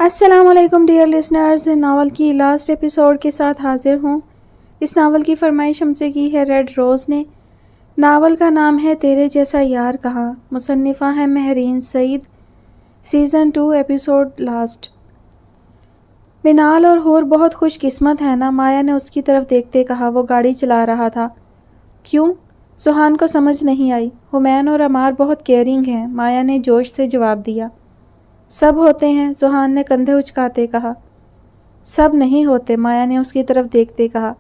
अस्सलामुअलैकुम dear listeners, novel की last episode के साथ हाजिर हूँ। इस नावल की फरमाइश हमसे की है रेड रोज़ ने। नावल का नाम है तेरे जैसा यार कहाँ। मुसन्निफ़ा है Mahreen Saeed. Season 2 episode last. Minal और हूर बहुत खुशकिस्मत है ना, माया ने उसकी तरफ देखते कहा। वो गाड़ी चला रहा था। क्यों? सुहान को समझ नहीं आई। हुमैन और अमार बहुत केयरिंग हैं, माया ने जोश से जवाब दिया। सब होते हैं, सुहान ने कंधे उचकाते कहा। सब नहीं होते, माया ने उसकी तरफ देखते कहा।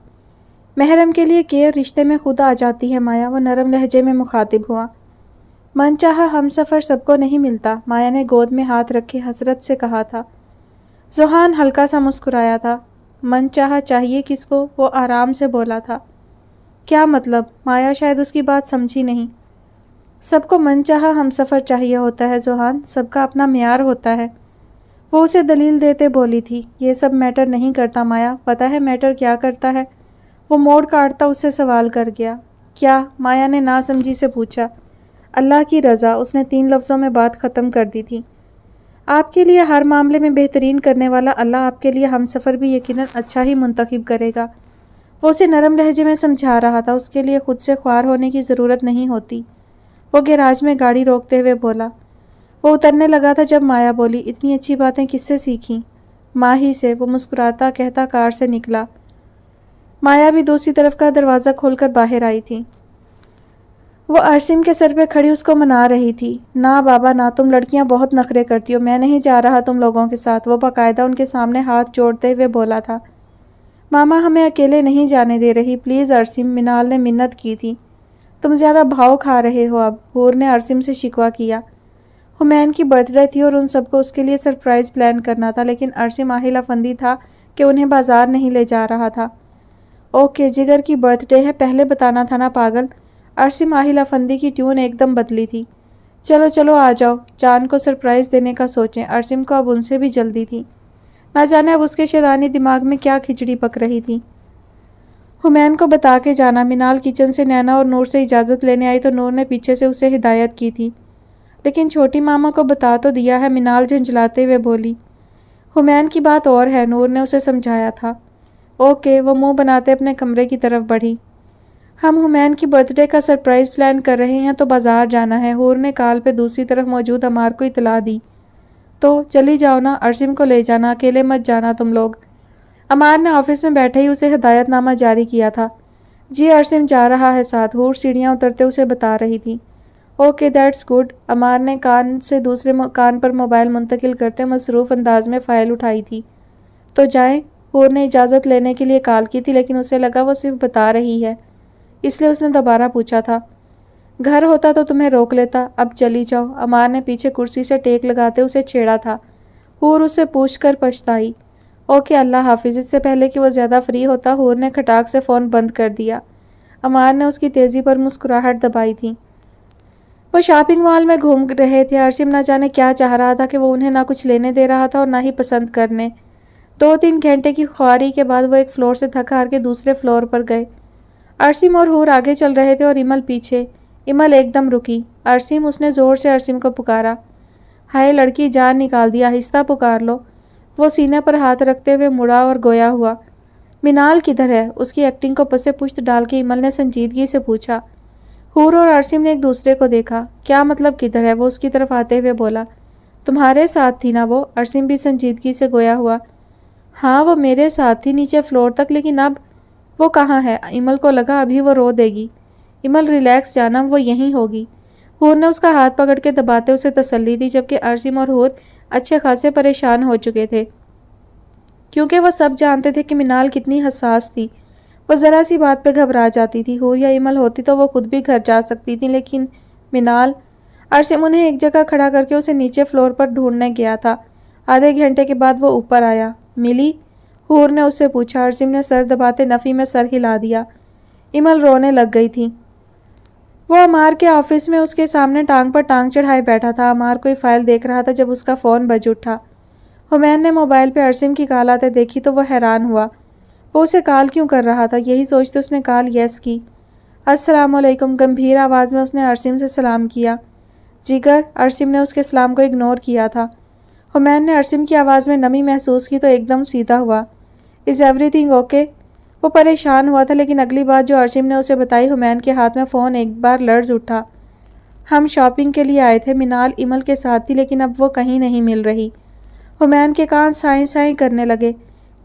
महरम के लिए केयर रिश्ते में खुद आ जाती है माया, वो नरम लहजे में मुखातिब हुआ। मनचाहा हमसफ़र सबको नहीं मिलता, माया ने गोद में हाथ रखे हसरत से कहा था। सुहान हल्का सा मुस्कुराया था। मनचाहा चाहिए किसको? वो आराम से बोला था। क्या मतलब? माया शायद उसकी बात समझी नहीं। सबको मनचाहा हमसफ़र चाहिए होता है सुहान, सबका अपना म्यार होता है। वो उसे दलील देते बोली थी। ये सब मैटर नहीं करता माया, पता है मैटर क्या करता है? वो मोड़ काटता उससे सवाल कर गया। क्या? माया ने नासमझी से पूछा। अल्लाह की रज़ा, उसने 3 लफ्ज़ों में बात ख़त्म कर दी थी। आपके लिए हर मामले में बेहतरीन करने वाला अल्लाह आपके लिए हमसफ़र भी यकीनन अच्छा ही मुंतखब करेगा। वो उसे नरम लहजे में समझा रहा था। उसके लिए खुद से ख्वार होने की ज़रूरत नहीं होती। वो गैराज में गाड़ी रोकते हुए बोला। वो उतरने लगा था जब माया बोली, इतनी अच्छी बातें किससे सीखी? माँ ही से, वो मुस्कुराता कहता कार से निकला। माया भी दूसरी तरफ का दरवाज़ा खोलकर बाहर आई थी। वो अरसिम के सर पे खड़ी उसको मना रही थी। ना बाबा ना, तुम लड़कियां बहुत नखरे करती हो, मैं नहीं जा रहा तुम लोगों के साथ। वो बाकायदा उनके सामने हाथ जोड़ते हुए बोला था। मामा हमें अकेले नहीं जाने दे रही, प्लीज़ अरसिम, मिनाल ने मिन्नत की थी। तुम ज़्यादा भाव खा रहे हो अब, हूर ने अरसिम से शिकवा किया। हुमैन की बर्थडे थी और उन सबको उसके लिए सरप्राइज़ प्लान करना था, लेकिन अरसिम आहिल अफंदी था कि उन्हें बाजार नहीं ले जा रहा था। ओके, जिगर की बर्थडे है, पहले बताना था ना पागल। अरसिम आहिल अफंदी की ट्यून एकदम बदली थी। चलो चलो आ जाओ, जान को सरप्राइज़ देने का सोचें। अरसिम को अब उनसे भी जल्दी थी। ना जाने अब उसके शैतानी दिमाग में क्या खिचड़ी पक रही थी। हुमैन को बता के जाना। मिनाल किचन से नैना और नूर से इजाज़त लेने आई तो नूर ने पीछे से उसे हिदायत की थी। लेकिन छोटी मामा को बता तो दिया है, मिनाल झंझलाते हुए बोली। हुमैन की बात और है, नूर ने उसे समझाया था। ओके, वो मुंह बनाते अपने कमरे की तरफ बढ़ी। हम हुमैन की बर्थडे का सरप्राइज़ प्लान कर रहे हैं तो बाजार जाना है, हूर ने कॉल पे दूसरी तरफ मौजूद अमार को इतला दी। तो चली जाओ ना, अरसिम को ले जाना, अकेले मत जाना तुम लोग। अमार ने ऑफिस में बैठे ही उसे हिदायतनामा जारी किया था। जी अरसिम जा रहा है साथ, हूर सीढ़ियाँ उतरते उसे बता रही थी। Okay that's good. अमार ने कान से दूसरे कान पर मोबाइल मुंतकिल करते मसरूफ़ अंदाज में फ़ाइल उठाई थी। तो जाएं? हूर ने इजाज़त लेने के लिए कॉल की थी, लेकिन उसे लगा वो सिर्फ बता रही है, इसलिए उसने दोबारा पूछा था। घर होता तो तुम्हें रोक लेता, अब चली जाओ। अमार ने पीछे कुर्सी से टेक लगाते उसे छेड़ा था। हूर उससे पूछकर पछताई। ओके अल्लाह हाफिज़। इससे पहले कि वो ज़्यादा फ्री होता, हूर ने खटाक से फ़ोन बंद कर दिया। अमार ने उसकी तेज़ी पर मुस्कुराहट दबाई थी। वो शॉपिंग मॉल में घूम रहे थे। अरसिम न जाने क्या चाह रहा था कि वो उन्हें ना कुछ लेने दे रहा था और ना ही पसंद करने। 2-3 घंटे की ख्वारी के बाद वो एक फ्लोर से थक हार के दूसरे फ्लोर पर गए। अरसिम और हूर आगे चल रहे थे और इमल पीछे। इमल एकदम रुकी। अरसिम, उसने ज़ोर से अरसिम को पुकारा। हाय लड़की, जान निकाल दिया, आहिस्ता पुकार लो। वो सीने पर हाथ रखते हुए मुड़ा और गोया हुआ। मिनाल किधर है? उसकी एक्टिंग को पसे पुश्त डाल के इमल ने संजीदगी से पूछा। हूर और अरसिम ने एक दूसरे को देखा। क्या मतलब किधर है? वो उसकी तरफ आते हुए बोला। तुम्हारे साथ थी ना वो? अरसिम भी संजीदगी से गोया हुआ। हाँ वो मेरे साथ थी नीचे फ्लोर तक, लेकिन अब वो कहाँ है? इमल को लगा अभी वो रो देगी। इमल रिलैक्स जानम, वो यहीं होगी। हूर ने उसका हाथ पकड़ के दबाते उसे तसल्ली दी, जबकि अरसिम और हूर अच्छे खासे परेशान हो चुके थे, क्योंकि वो सब जानते थे कि मिनाल कितनी हसास थी। वो ज़रा सी बात पे घबरा जाती थी। हूर या इमल होती तो वो खुद भी घर जा सकती थी, लेकिन मिनाल। अरसिम उन्हें एक जगह खड़ा करके उसे नीचे फ्लोर पर ढूंढने गया था। आधे घंटे के बाद वो ऊपर आया। मिली? हूर ने उससे पूछा। अरसिम ने सर दबाते नफ़ी में सर हिला दिया। इमल रोने लग गई थी। वो अमार के ऑफिस में उसके सामने टांग पर टांग चढ़ाए बैठा था। अमार कोई फाइल देख रहा था जब उसका फ़ोन बज उठा। हुमैन ने मोबाइल पे अरसिम की कॉल आते देखी तो वह हैरान हुआ। वो उसे कॉल क्यों कर रहा था, यही सोचते उसने कॉल यस की। अस्सलामुअलैकुम, गंभीर आवाज़ में उसने अरसिम से सलाम किया। जिगर, अरसिम ने उसके सलाम को इग्नोर किया था। हुमैन ने अरसिम की आवाज़ में नमी महसूस की तो एकदम सीधा हुआ। Is everything okay? वो परेशान हुआ था, लेकिन अगली बात जो अरसिम ने उसे बताई, हुमैन के हाथ में फ़ोन एक बार लर्ज़ उठा। हम शॉपिंग के लिए आए थे, मिनाल इमल के साथ थी, लेकिन अब वो कहीं नहीं मिल रही। हुमैन के कान साएं साएं करने लगे।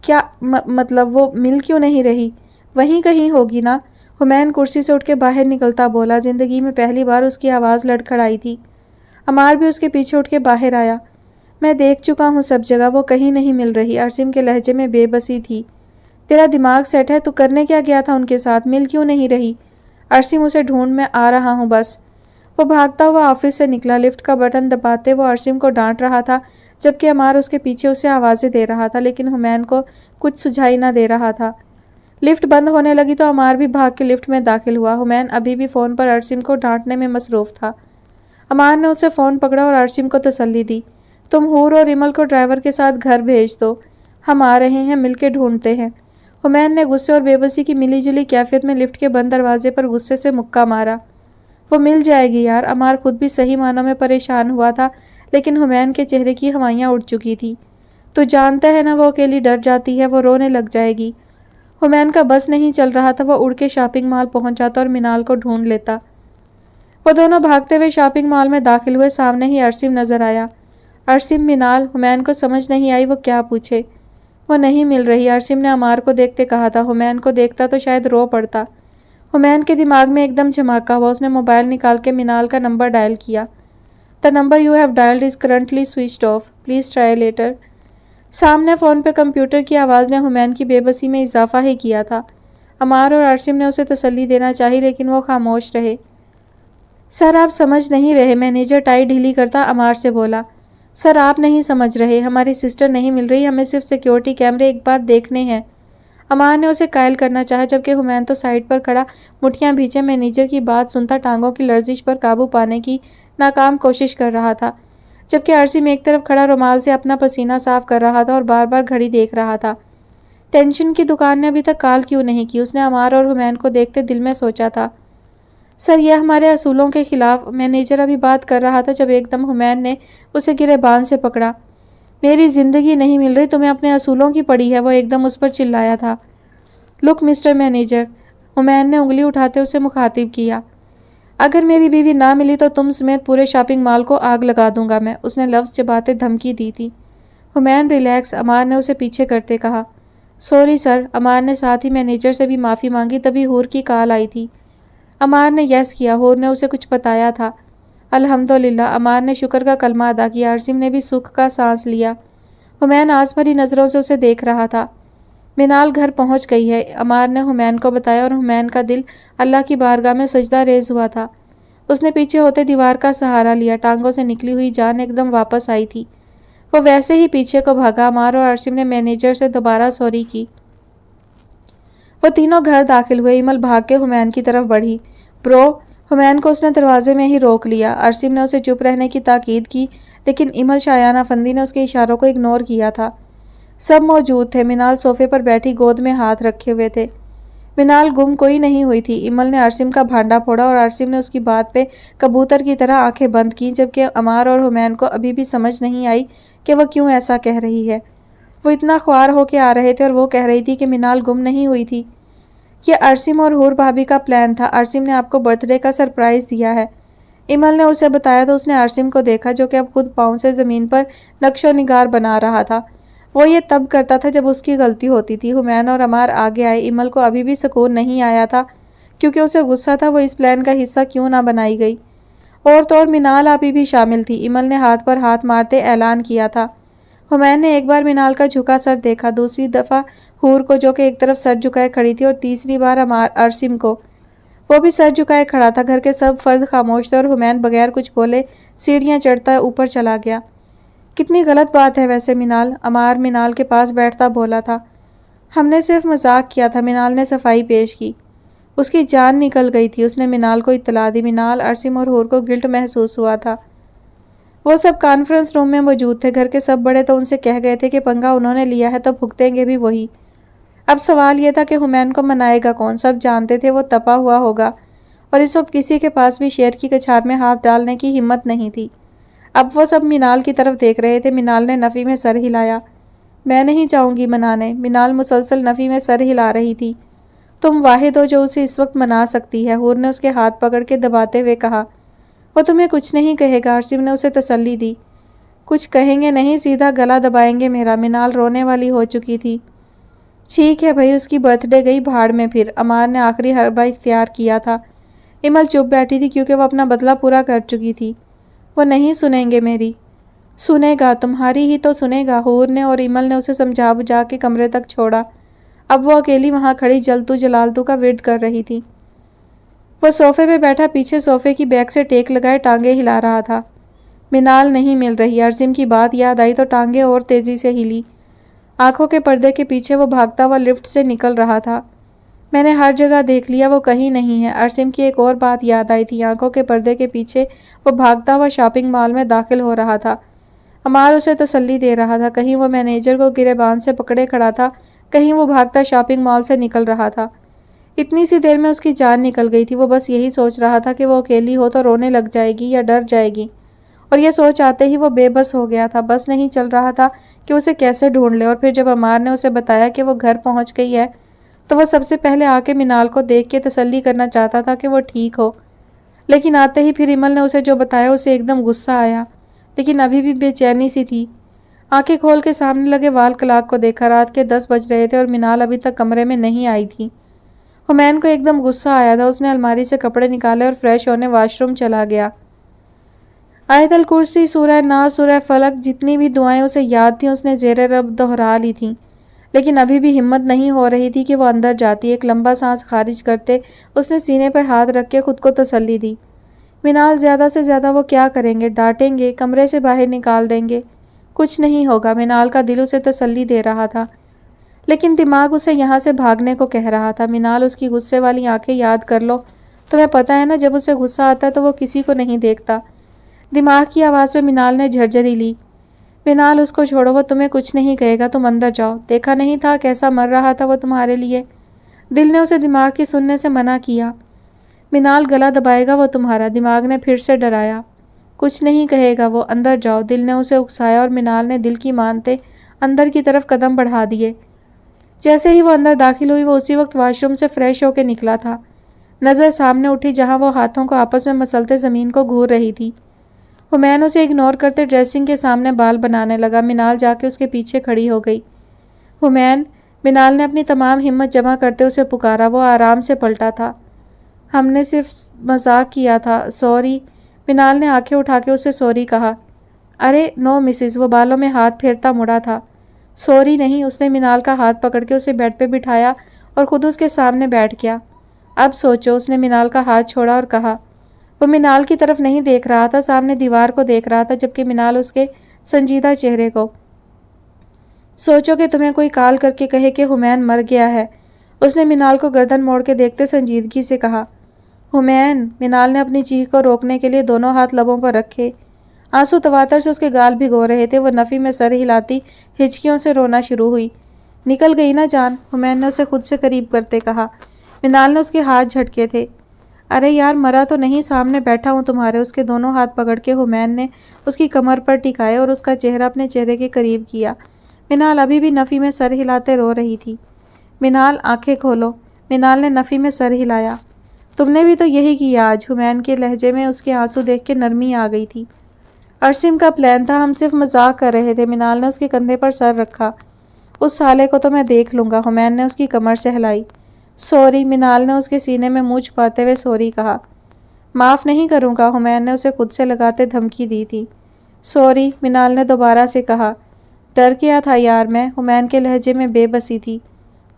क्या मतलब वो मिल क्यों नहीं रही? वहीं कहीं होगी ना? हुमैन कुर्सी से उठ के बाहर निकलता बोला। ज़िंदगी में पहली बार उसकी आवाज़ लड़खड़ाई थी। अमार भी उसके पीछे उठ के बाहर आया। मैं देख चुका हूँ सब जगह, वो कहीं नहीं मिल रही। अरसिम के लहजे में बेबसी थी। तेरा दिमाग सेट है? तू करने क्या गया था उनके साथ? मिल क्यों नहीं रही? अरसिम, उसे ढूंढ मैं आ रहा हूँ बस। वो भागता हुआ ऑफिस से निकला। लिफ्ट का बटन दबाते वो अरसिम को डांट रहा था, जबकि अमार उसके पीछे उसे आवाज़ें दे रहा था, लेकिन हुमैन को कुछ सुझाई ना दे रहा था। लिफ्ट बंद होने लगी तो अमार भी भाग के लिफ्ट में दाखिल हुआ। हुमैन अभी भी फ़ोन पर अरसिम को डांटने में मसरूफ़ था। अमार ने उसे फ़ोन पकड़ा और अरसिम को तसल्ली दी। तुम हूर और इमल को ड्राइवर के साथ घर भेज दो, हम आ रहे हैं, मिलके ढूंढते हैं। हुमैन ने गुस्से और बेबसी की मिलीजुली कैफियत में लिफ्ट के बंद दरवाजे पर गुस्से से मुक्का मारा। वो मिल जाएगी यार। अमार खुद भी सही मानों में परेशान हुआ था, लेकिन हुमैन के चेहरे की हवाइयाँ उड़ चुकी थी। तो जानता है ना, वो अकेली डर जाती है, वो रोने लग जाएगी। हुमैन का बस नहीं चल रहा था। वो उड़ के शॉपिंग मॉल पहुंच जाता और मिनाल को ढूंढ लेता। वो दोनों भागते हुए शॉपिंग मॉल में दाखिल हुए। सामने ही अरसिम नजर आया। अरसिम, मिनाल। हुमैन को समझ नहीं आई वो क्या पूछे। वो नहीं मिल रही, अरसिम ने अमार को देखते कहा था। हुमैन को देखता तो शायद रो पड़ता। हुमैन के दिमाग में एकदम झमाका हुआ। उसने मोबाइल निकाल के मिनाल का नंबर डायल किया। The number you have dialled is currently switched off, please try later. सामने फ़ोन पे कंप्यूटर की आवाज़ ने हुमैन की बेबसी में इजाफा ही किया था। अमार और अरसिम ने उसे तसल्ली देना चाही, लेकिन वो खामोश रहे। सर, आप समझ नहीं रहे, मैनेजर टाई ढीली करता अमार से बोला। सर, आप नहीं समझ रहे, हमारी सिस्टर नहीं मिल रही, हमें सिर्फ सिक्योरिटी कैमरे एक बार देखने हैं। अमार ने उसे कायल करना चाहा, जबकि हुमैन तो साइड पर खड़ा मुठ्ठियां भींचे मैनेजर की बात सुनता टांगों की लर्जिश पर काबू पाने की नाकाम कोशिश कर रहा था, जबकि अरसिम एक तरफ खड़ा रुमाल से अपना पसीना साफ कर रहा था और बार बार घड़ी देख रहा था। टेंशन की दुकान ने अभी तक काल क्यों नहीं की? उसने अमार और हुमैन को देखते दिल में सोचा था। सर, यह हमारे असूलों के खिलाफ। मैनेजर अभी बात कर रहा था जब एकदम हुमैन ने उसे गिरेबान से पकड़ा। मेरी ज़िंदगी नहीं मिल रही, तुम्हें अपने असूलों की पड़ी है, वो एकदम उस पर चिल्लाया था। लुक मिस्टर मैनेजर, हुमैन ने उंगली उठाते उसे मुखातिब किया। अगर मेरी बीवी ना मिली तो तुम समेत पूरे शॉपिंग मॉल को आग लगा दूंगा मैं, उसने लफ्ज़ चबाते धमकी दी थी। हुमैन रिलैक्स, अमार ने उसे पीछे करते कहा। सॉरी सर, अमार ने साथ ही मैनेजर से भी माफ़ी मांगी। तभी हूर की कॉल आई थी। अमार ने यस किया। हूर ने उसे कुछ बताया था। अल्हम्दुलिल्लाह, अमार ने शुक्र का कलमा अदा किया। अरसिम ने भी सुख का सांस लिया। हुमैन आस भरी नज़रों से उसे देख रहा था। मिनाल घर पहुंच गई है, अमार ने हुमैन को बताया, और हुमैन का दिल अल्लाह की बारगाह में सजदा रेज हुआ था। उसने पीछे होते दीवार का सहारा लिया। टांगों से निकली हुई जान एकदम वापस आई थी। वो वैसे ही पीछे को भागा। अमार और अरसिम ने मैनेजर से दोबारा सॉरी की। वो तीनों घर दाखिल हुए। इमल भाग के हुमैन की तरफ बढ़ी। ब्रो, हुमैन को उसने दरवाजे में ही रोक लिया। अरसिम ने उसे चुप रहने की ताकीद की, लेकिन इमल शायाना फंदी ने उसके इशारों को इग्नोर किया था। सब मौजूद थे। मिनाल सोफे पर बैठी गोद में हाथ रखे हुए थे। मिनाल गुम कोई नहीं हुई थी। इमल ने अरसिम का भांडा फोड़ा और अरसिम ने उसकी बात पे कबूतर की तरह आंखें बंद की, जबकि अमार और हुमैन को अभी भी समझ नहीं आई कि वह क्यों ऐसा कह रही है। वो इतना ख्वार होके आ रहे थे और वो कह रही थी कि मिनाल गुम नहीं हुई थी। ये अरसिम और हूर भाभी का प्लान था। अरसिम ने आपको बर्थडे का सरप्राइज़ दिया है, इमल ने उसे बताया। तो उसने अरसिम को देखा, जो कि अब खुद पाँव से ज़मीन पर नक्शो निगार बना रहा था। वो ये तब करता था जब उसकी गलती होती थी। हुमैन और अमार आगे आए। इमल को अभी भी सुकून नहीं आया था, क्योंकि उसे गुस्सा था वो इस प्लान का हिस्सा क्यों ना बनाई गई। और तो और मिनाल अभी भी शामिल थी। इमल ने हाथ पर हाथ मारते ऐलान किया था। हुमैन ने एक बार मिनाल का झुका सर देखा, दूसरी दफ़ा हूर को, जो कि एक तरफ सर झुकाए खड़ी थी, और तीसरी बार अरसिम को, वो भी सर झुकाए खड़ा था। घर के सब फर्द खामोश थे और हुमैन बगैर कुछ बोले सीढ़ियाँ चढ़ता ऊपर चला गया। कितनी गलत बात है वैसे मिनाल, अमार मिनाल के पास बैठता बोला था। हमने सिर्फ मजाक किया था, मिनाल ने सफाई पेश की। उसकी जान निकल गई थी। उसने मिनाल को इत्तला दी। मिनाल, अरसिम और हूर को गिल्ट महसूस हुआ था। वो सब कॉन्फ्रेंस रूम में मौजूद थे। घर के सब बड़े तो उनसे कह गए थे कि पंगा उन्होंने लिया है तो भुगतेंगे भी वही। अब सवाल यह था कि हुमैन को मनाएगा कौन। सब जानते थे वो तपा हुआ होगा, और इस वक्त किसी के पास भी शेर की कछार में हाथ डालने की हिम्मत नहीं थी। अब वो सब मिनाल की तरफ देख रहे थे। मिनाल ने नफ़ी में सर हिलाया। मैं नहीं जाऊंगी मनाने। मिनाल मुसलसल नफ़ी में सर हिला रही थी। तुम वाहिद हो जो उसे इस वक्त मना सकती है, हूर ने उसके हाथ पकड़ के दबाते हुए कहा। वो तुम्हें कुछ नहीं कहेगा, आसिम ने उसे तसल्ली दी। कुछ कहेंगे नहीं, सीधा गला दबाएंगे मेरा। मिनाल रोने वाली हो चुकी थी। ठीक है भाई, उसकी बर्थडे गई भाड़ में। फिर अमार ने आखिरी हरबा इख्तियार किया था। इमल चुप बैठी थी क्योंकि वह अपना बदला पूरा कर चुकी थी। वो नहीं सुनेंगे मेरी। सुनेगा, तुम्हारी ही तो सुनेगा। हूर ने और इमल ने उसे समझा बुझा के कमरे तक छोड़ा। अब वो अकेली वहां खड़ी जलतू जलालतू का विर्द कर रही थी। वो सोफे पे बैठा पीछे सोफे की बैक से टेक लगाए टांगे हिला रहा था। मिनाल नहीं मिल रही। अर्जिम की बात याद आई तो टांगे और तेजी से हिली। आंखों के पर्दे के पीछे वो भागता हुआ लिफ्ट से निकल रहा था। मैंने हर जगह देख लिया, वो कहीं नहीं है। अर्जिम की एक और बात याद आई थी। आंखों के पर्दे के पीछे वो भागता हुआ शॉपिंग मॉल में दाखिल हो रहा था। अमार उसे तसल्ली दे रहा था। कहीं वो मैनेजर को गिरेबान से पकड़े खड़ा था, कहीं वो भागता शॉपिंग मॉल से निकल रहा था। इतनी सी देर में उसकी जान निकल गई थी। वो बस यही सोच रहा था कि वो अकेली हो तो रोने लग जाएगी या डर जाएगी, और यह सोच आते ही वो बेबस हो गया था। बस नहीं चल रहा था कि उसे कैसे ढूंढ ले। और फिर जब अमार ने उसे बताया कि वो घर पहुंच गई है, तो वह सबसे पहले आके मिनाल को देख के तसल्ली करना चाहता था कि वो ठीक हो। लेकिन आते ही फिर इमल ने उसे जो बताया उसे एकदम गुस्सा आया, लेकिन अभी भी बेचैनी सी थी। आंखें खोल के सामने लगे वाल क्लाक को देखा। रात के 10 बज रहे थे और मिनाल अभी तक कमरे में नहीं आई थी। हुमैन को एकदम गुस्सा आया था। उसने अलमारी से कपड़े निकाले और फ्रेश होने वॉशरूम चला गया। आयतल कुर्सी, सूरह नास, सूरह फलक, जितनी भी दुआएं उसे याद थीं उसने ज़ेरे रब दोहरा ली थीं। लेकिन अभी भी हिम्मत नहीं हो रही थी कि वो अंदर जाती। एक लंबा सांस खारिज करते उसने सीने पर हाथ रख के खुद को तसल्ली दी। मिनाल ज़्यादा से ज़्यादा वो क्या करेंगे? डांटेंगे, कमरे से बाहर निकाल देंगे। कुछ नहीं होगा। मिनाल का दिल उसे तसल्ली दे रहा था, लेकिन दिमाग उसे यहाँ से भागने को कह रहा था। मिनाल, उसकी गुस्से वाली आंखें याद कर लो। तुम्हें पता है ना, जब उसे गुस्सा आता है तो वो किसी को नहीं देखता। दिमाग की आवाज़ पे मिनाल ने झरझरी ली। मिनाल, उसको छोड़ो, वो तुम्हें कुछ नहीं कहेगा। तुम अंदर जाओ। देखा नहीं था कैसा मर रहा था वो तुम्हारे लिए? दिल ने उसे दिमाग की सुनने से मना किया। मिनाल, गला दबाएगा वो तुम्हारा। दिमाग ने फिर से डराया। कुछ नहीं कहेगा वो, अंदर जाओ। दिल ने उसे उकसाया और मिनाल ने दिल की मानते अंदर की तरफ कदम बढ़ा दिए। जैसे ही वो अंदर दाखिल हुई, वो उसी वक्त वॉशरूम से फ्रेश होकर निकला था। नज़र सामने उठी जहां वो हाथों को आपस में मसलते ज़मीन को घूर रही थी। हुमैन उसे इग्नोर करते ड्रेसिंग के सामने बाल बनाने लगा। मिनाल जाके उसके पीछे खड़ी हो गई। हुमैन, मिनाल ने अपनी तमाम हिम्मत जमा करते उसे पुकारा। वो आराम से पलटा था। हमने सिर्फ मजाक किया था, सॉरी। मिनाल ने आंखें उठा के उसे सॉरी कहा। अरे नो मिसिस, वो बालों में हाथ फेरता मुड़ा था। सॉरी नहीं। उसने मिनाल का हाथ पकड़ के उसे बेड पे बिठाया और खुद उसके सामने बैठ गया। अब सोचो। उसने मिनाल का हाथ छोड़ा और कहा। वो मिनाल की तरफ नहीं देख रहा था, सामने दीवार को देख रहा था, जबकि मिनाल उसके संजीदा चेहरे को। सोचो कि तुम्हें कोई कॉल करके कहे कि हुमैन मर गया है। उसने मिनाल को गर्दन मोड़ के देखते संजीदगी से कहा। हुमैन। मिनाल ने अपनी चीख को रोकने के लिए दोनों हाथ लबों पर रखे। आंसू तवातर से उसके गाल भिगो रहे थे। वो नफ़ी में सर हिलाती हिचकियों से रोना शुरू हुई। निकल गई ना जान, हुमैन ने उसे खुद से करीब करते कहा। मिनाल ने उसके हाथ झटके थे। अरे यार, मरा तो नहीं, सामने बैठा हूँ तुम्हारे। उसके दोनों हाथ पकड़ के हुमैन ने उसकी कमर पर टिकाए और उसका चेहरा अपने चेहरे के करीब किया। मिनाल अभी भी नफ़ी में सर हिलाते रो रही थी। मिनाल, आंखें खोलो। मिनाल ने नफ़ी में सर हिलाया। तुमने भी तो यही किया आज। हुमैन के लहजे में उसके आंसू देख के नरमी आ गई थी। अर्सिम का प्लान था, हम सिर्फ मजाक कर रहे थे। मिनाल ने उसके कंधे पर सर रखा। उस साले को तो मैं देख लूँगा। हुमैन ने उसकी कमर से हिलाई। सॉरी। मिनाल ने उसके सीने में मुँह छुपाते हुए सॉरी कहा। माफ़ नहीं करूँगा, हुमैन ने उसे खुद से लगाते धमकी दी थी। सॉरी, मिनाल ने दोबारा से कहा। डर गया था यार मैं। हुमैन के लहजे में बेबसी थी।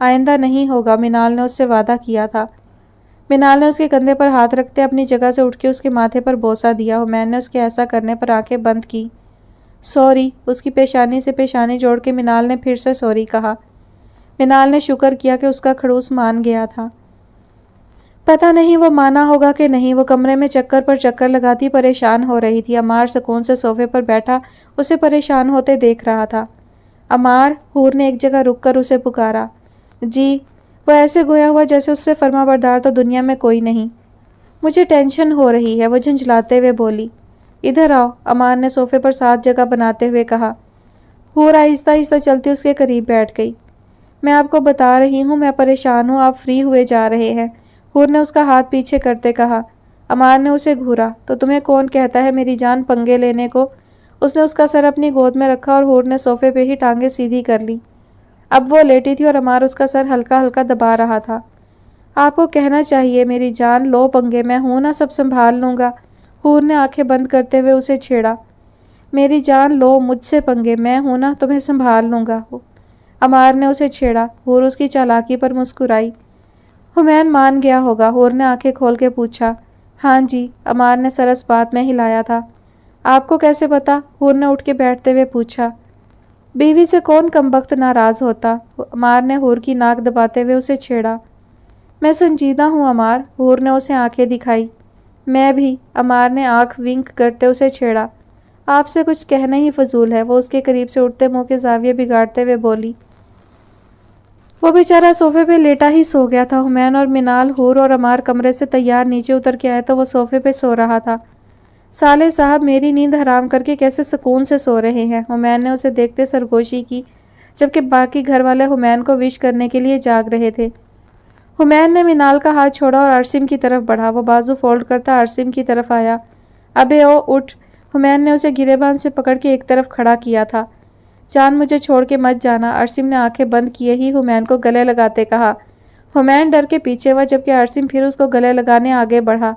आइंदा नहीं होगा, मिनाल ने उससे वादा किया था। मिनाल ने उसके कंधे पर हाथ रखते अपनी जगह से उठ के उसके माथे पर बोसा दिया। हुमैन ने उसके ऐसा करने पर आंखें बंद की। सॉरी। उसकी पेशानी से पेशानी जोड़ के मिनाल ने फिर से सॉरी कहा। मिनाल ने शुक्र किया कि उसका खड़ूस मान गया था। पता नहीं वो माना होगा कि नहीं। वो कमरे में चक्कर पर चक्कर लगाती परेशान हो रही थी। अमार सुकून से सोफे पर बैठा उसे परेशान होते देख रहा था। अमार, हूर ने एक जगह रुककर उसे पुकारा। जी। वो ऐसे गोया हुआ जैसे उससे फर्माबरदार तो दुनिया में कोई नहीं। मुझे टेंशन हो रही है, वो झंझलाते हुए बोली। इधर आओ, अमान ने सोफे पर साथ जगह बनाते हुए कहा। हूर आहिस्ता आहिस्ता चलती उसके करीब बैठ गई। मैं आपको बता रही हूँ, मैं परेशान हूँ, आप फ्री हुए जा रहे हैं, हूर ने उसका हाथ पीछे करते कहा। अमान ने उसे घूरा। तो तुम्हें कौन कहता है मेरी जान पंगे लेने को? उसने उसका सर अपनी गोद में रखा और हूर ने सोफे पे ही टांगे सीधी कर ली। अब वो लेटी थी और अमार उसका सर हल्का हल्का दबा रहा था। आपको कहना चाहिए मेरी जान, लो पंगे, मैं हूं ना, सब संभाल लूंगा। हूर ने आंखें बंद करते हुए उसे छेड़ा। मेरी जान लो, मुझसे पंगे, मैं हूं ना, तुम्हें संभाल लूंगा। अमार ने उसे छेड़ा। हूर उसकी चालाकी पर मुस्कुराई। हुमैन मान गया होगा? हूर ने आंखें खोल के पूछा। हाँ जी, अमार ने सरस बात में हिलाया था। आपको कैसे पता? हूर ने उठ के बैठते हुए पूछा। बीवी से कौन कमबख्त नाराज होता? अमार ने हूर की नाक दबाते हुए उसे छेड़ा। मैं संजीदा हूँ अमार, हूर ने उसे आंखें दिखाई। मैं भी, अमार ने आंख विंक करते उसे छेड़ा। आपसे कुछ कहना ही फजूल है, वो उसके करीब से उठते मुंह के जाविये बिगाड़ते हुए बोली। वो बेचारा सोफे पे लेटा ही सो गया था। हुमैन और मिनाल, हूर और अमार कमरे से तैयार नीचे उतर के आए तो वो सोफे पे सो रहा था। साले साहब, मेरी नींद हराम करके कैसे सुकून से सो रहे हैं। हुमैन ने उसे देखते सरगोशी की, जबकि बाकी घर वाले हुमैन को विश करने के लिए जाग रहे थे। हुमैन ने मिनाल का हाथ छोड़ा और आरसिम की तरफ बढ़ा। वो बाजू फोल्ड करता आरसिम की तरफ आया। अबे ओ उठ। हुमैन ने उसे गिरेबान से पकड़ के एक तरफ खड़ा किया था। जान, मुझे छोड़ के मत जाना, आरसिम ने आंखें बंद किए ही हुमैन को गले लगाते कहा। हुमैन डर के पीछे हुआ, जबकि आरसिम फिर उसको गले लगाने आगे बढ़ा।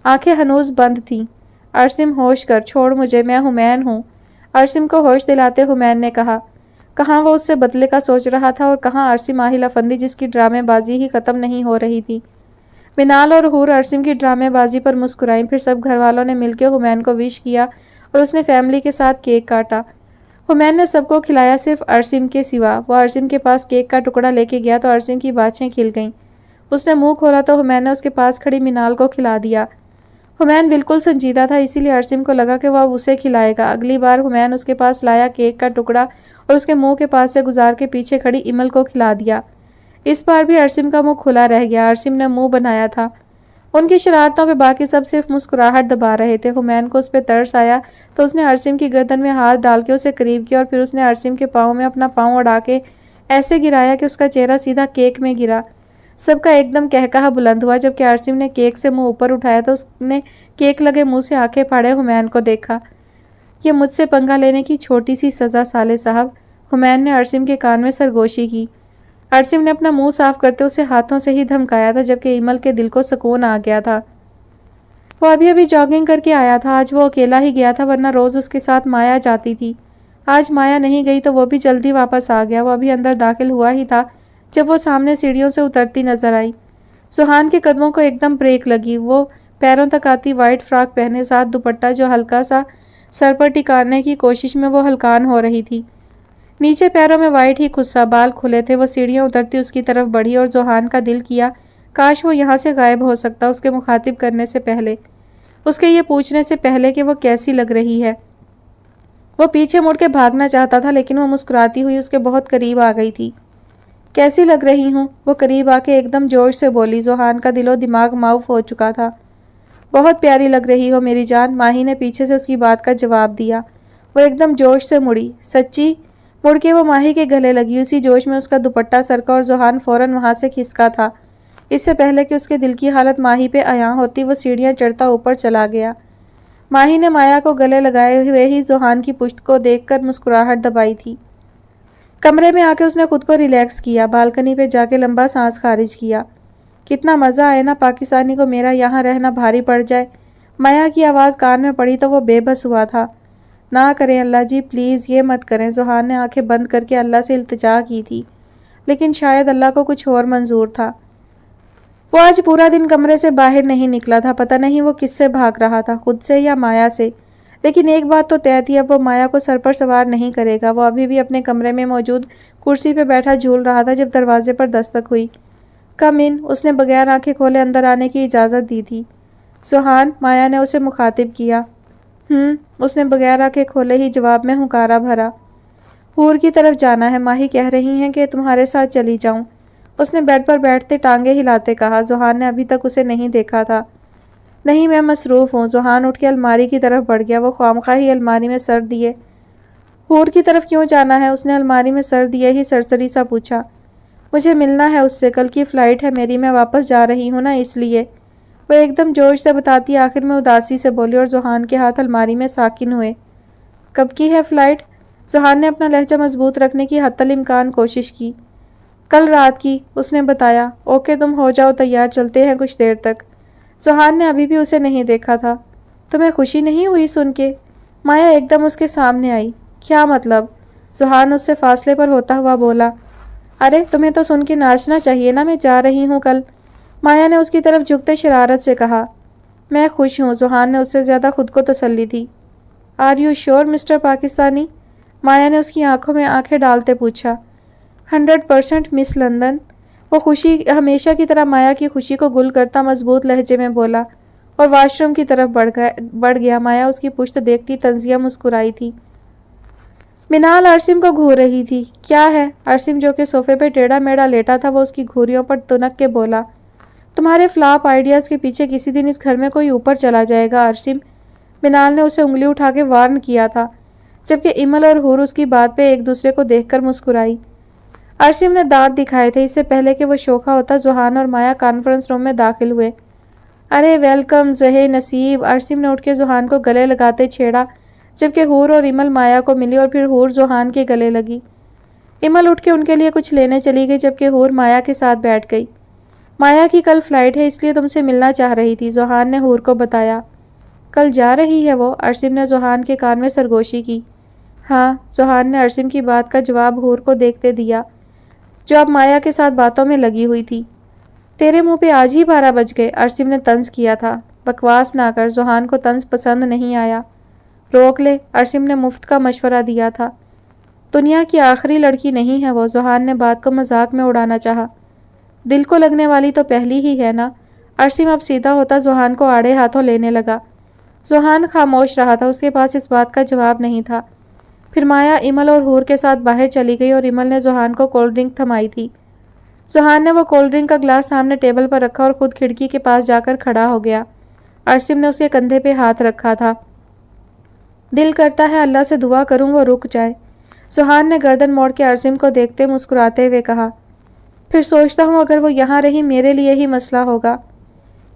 आंखें हनूज बंद थीं। आरसिम, होश कर, छोड़ मुझे, मैं हुमैन हूँ। आरसिम को होश दिलाते हुमैन ने कहा। कहाँ वो उससे बदले का सोच रहा था और कहाँ आरसिम आहिल अफंदी, जिसकी ड्रामेबाजी ही खत्म नहीं हो रही थी। मिनाल और हूर आरसिम की ड्रामेबाजी पर मुस्कुराई। फिर सब घर वालों ने मिलकर हुमैन को विश किया और उसने फैमिली के साथ केक काटा। हुमैन ने सबको खिलाया, सिर्फ आरसिम के सिवा। वो आरसिम के पास केक का टुकड़ा लेके गया तो आरसिम की बाछें खिल गईं। उसने मुंह खोला तो हुमैन ने उसके पास खड़ी मिनाल को खिला दिया। हुमैन बिल्कुल संजीदा था, इसीलिए आरसिम को लगा कि वह अब उसे खिलाएगा। अगली बार हुमैन उसके पास लाया केक का टुकड़ा और उसके मुंह के पास से गुजार के पीछे खड़ी इमल को खिला दिया। इस बार भी आरसिम का मुंह खुला रह गया। आरसिम ने मुंह बनाया था। उनकी शरारतों पे बाकी सब सिर्फ मुस्कुराहट दबा रहे थे। हुमैन को उस पर तरस आया तो उसने आरसिम की गर्दन में हाथ डाल के उसे करीब किया और फिर उसने आरसिम के पाँव में अपना पाँव अड़ा के ऐसे गिराया कि उसका चेहरा सीधा केक में गिरा। सबका एकदम कहकहा बुलंद हुआ। जबकि आरसिम ने केक से मुंह ऊपर उठाया तो उसने केक लगे मुंह से आंखें फाड़े हुमैन को देखा। ये मुझसे पंगा लेने की छोटी सी सजा साले साहब, हुमैन ने आरसिम के कान में सरगोशी की। आरसिम ने अपना मुंह साफ करते उसे हाथों से ही धमकाया था, जबकि इमल के दिल को सुकून आ गया था। वो अभी अभी जॉगिंग करके आया था। आज वो अकेला ही गया था, वरना रोज उसके साथ माया जाती थी। आज माया नहीं गई तो वो भी जल्दी वापस आ गया। वो अभी अंदर दाखिल हुआ ही था जब वो सामने सीढ़ियों से उतरती नजर आई। सुहान के कदमों को एकदम ब्रेक लगी। वो पैरों तक आती वाइट फ्रॉक पहने साथ दुपट्टा जो हल्का सा सर पर टिकाने की कोशिश में वो हल्कान हो रही थी। नीचे पैरों में वाइट ही खुस्सा, बाल खुले थे। वो सीढ़ियां उतरती उसकी तरफ बढ़ी और जोहान का दिल किया काश वो यहाँ से गायब हो सकता उसके मुखातिब करने से पहले, उसके ये पूछने से पहले कि वो कैसी लग रही है। वो पीछे मुड़ के भागना चाहता था, लेकिन वो मुस्कुराती हुई उसके बहुत करीब आ गई थी। कैसी लग रही हूँ? वो करीब आके एकदम जोश से बोली। जोहान का दिलो दिमाग माउफ हो चुका था। बहुत प्यारी लग रही हो मेरी जान, माही ने पीछे से उसकी बात का जवाब दिया। वो एकदम जोश से मुड़ी। सच्ची? मुड़ के वो माही के गले लगी। उसी जोश में उसका दुपट्टा सरका और जोहान फौरन वहां से खिसका था। इससे पहले कि उसके दिल की हालत माही पे अयां होती, वो सीढ़ियां चढ़ता ऊपर चला गया। माही ने माया को गले लगाए हुए ही जोहान की पुश्त को देखकर मुस्कुराहट दबाई थी। कमरे में आके उसने खुद को रिलैक्स किया। बालकनी पे जाके लंबा सांस खारिज किया। कितना मज़ा आए ना पाकिस्तानी को मेरा यहाँ रहना भारी पड़ जाए। माया की आवाज़ कान में पड़ी तो वो बेबस हुआ था। ना करें अल्लाह जी, प्लीज़ ये मत करें। जोहान ने आंखें बंद करके अल्लाह से इल्तिजा की थी, लेकिन शायद अल्लाह को कुछ और मंजूर था। वो आज पूरा दिन कमरे से बाहर नहीं निकला था। पता नहीं वो किससे भाग रहा था, खुद से या माया से। लेकिन एक बात तो तय थी, अब वो माया को सर पर सवार नहीं करेगा। वो अभी भी अपने कमरे में मौजूद कुर्सी पर बैठा झूल रहा था जब दरवाजे पर दस्तक हुई। कम इन, उसने बगैर आंखें खोले अंदर आने की इजाज़त दी थी। सुहान, माया ने उसे मुखातिब किया। उसने बगैर आंखें खोले ही जवाब में हुंकारा भरा। हूर की तरफ जाना है, माही कह रही हैं कि तुम्हारे साथ चली जाऊं। उसने बेड पर बैठते टांगे हिलाते कहा। जोहान ने अभी तक उसे नहीं देखा था। नहीं, मैं मसरूफ़ हूँ। ज़ुहान उठ के अलमारी की तरफ बढ़ गया। वो ख्वामखा ही अलमारी में सर दिए। हूर की तरफ क्यों जाना है? उसने अलमारी में सर दिए ही सरसरी सा पूछा। मुझे मिलना है उससे, कल की फ़्लाइट है मेरी, मैं वापस जा रही हूँ ना, इसलिए। वो एकदम जोश से बताती आखिर में उदासी से बोली और ज़ुहान के हाथ अलमारी में साकिन हुए। कब की है फ़्लाइट? ज़ुहान ने अपना लहजा मजबूत रखने की हत्तल इम्कान कोशिश की। कल रात की, उसने बताया। ओके, तुम हो जाओ तैयार, चलते हैं कुछ देर तक। ज़ुहान ने अभी भी उसे नहीं देखा था। तुम्हें खुशी नहीं हुई सुन के? माया एकदम उसके सामने आई। क्या मतलब? ज़ुहान उससे फासले पर होता हुआ बोला। अरे, तुम्हें तो सुन के नाचना चाहिए ना, मैं जा रही हूँ कल। माया ने उसकी तरफ झुकते शरारत से कहा। मैं खुश हूँ। ज़ुहान ने उससे ज़्यादा खुद को तसल्ली दी। Are you sure mister Pakistani? Maya ने उसकी आंखों में आंखें डालते पूछा। 100% मिस लंदन। वो खुशी हमेशा की तरह माया की खुशी को गुल करता मजबूत लहजे में बोला और वॉशरूम की तरफ बढ़ गया। माया उसकी पुश्त देखती तंजिया मुस्कुराई थी। मिनाल अरसिम को घूर रही थी। क्या है? अरसिम जो कि सोफे पे टेढ़ा मेढ़ा लेटा था, वो उसकी घूरियों पर तुनक के बोला। तुम्हारे फ्लॉप आइडियाज़ के पीछे किसी दिन इस घर में कोई ऊपर चला जाएगा अरसिम। मिनाल ने उसे उंगली उठा के वार्न किया था, जबकि इमल और हूर उसकी बात पे एक दूसरे को देखकर मुस्कुराई। अरसिम ने दांत दिखाए थे इससे पहले कि वो शोखा होता। ज़ुहान और माया कॉन्फ्रेंस रूम में दाखिल हुए। अरे वेलकम ज़हे नसीब, अरसिम ने उठ के ज़ुहान को गले लगाते छेड़ा, जबकि हूर और इमल माया को मिली और फिर हूर ज़ुहान के गले लगी। इमल उठ के उनके लिए कुछ लेने चली गई, जबकि हूर माया के साथ बैठ गई। माया की कल फ्लाइट है, इसलिए तुमसे मिलना चाह रही थी, ज़ुहान ने हूर को बताया। कल जा रही है वो? अरसिम ने ज़ुहान के कान में सरगोशी की। हाँ, ज़ुहान ने अरसिम की बात का जवाब हूर को देखते दिया, जो अब माया के साथ बातों में लगी हुई थी। तेरे मुंह पे आज ही 12 बज गए, अरसिम ने तंज किया था। बकवास ना कर, ज़ुहान को तंज पसंद नहीं आया। रोक ले, अरसिम ने मुफ्त का मशवरा दिया था। दुनिया की आखिरी लड़की नहीं है वो, ज़ुहान ने बात को मजाक में उड़ाना चाहा। दिल को लगने वाली तो पहली ही है ना। अरसिम अब सीधा होता ज़ुहान को आड़े हाथों लेने लगा। ज़ुहान खामोश रहा था, उसके पास इस बात का जवाब नहीं था। फिर माया इमल और हूर के साथ बाहर चली गई और इमल ने ज़ुहान को कोल्ड ड्रिंक थमाई थी। ज़ुहान ने वो कोल्ड ड्रिंक का ग्लास सामने टेबल पर रखा और खुद खिड़की के पास जाकर खड़ा हो गया। अरसिम ने उसके कंधे पे हाथ रखा था। दिल करता है अल्लाह से दुआ करूं वो रुक जाए। ज़ुहान ने गर्दन मोड़ के अरसिम को देखते मुस्कुराते हुए कहा। फिर सोचता हूँ अगर वो यहाँ रही मेरे लिए ही मसला होगा।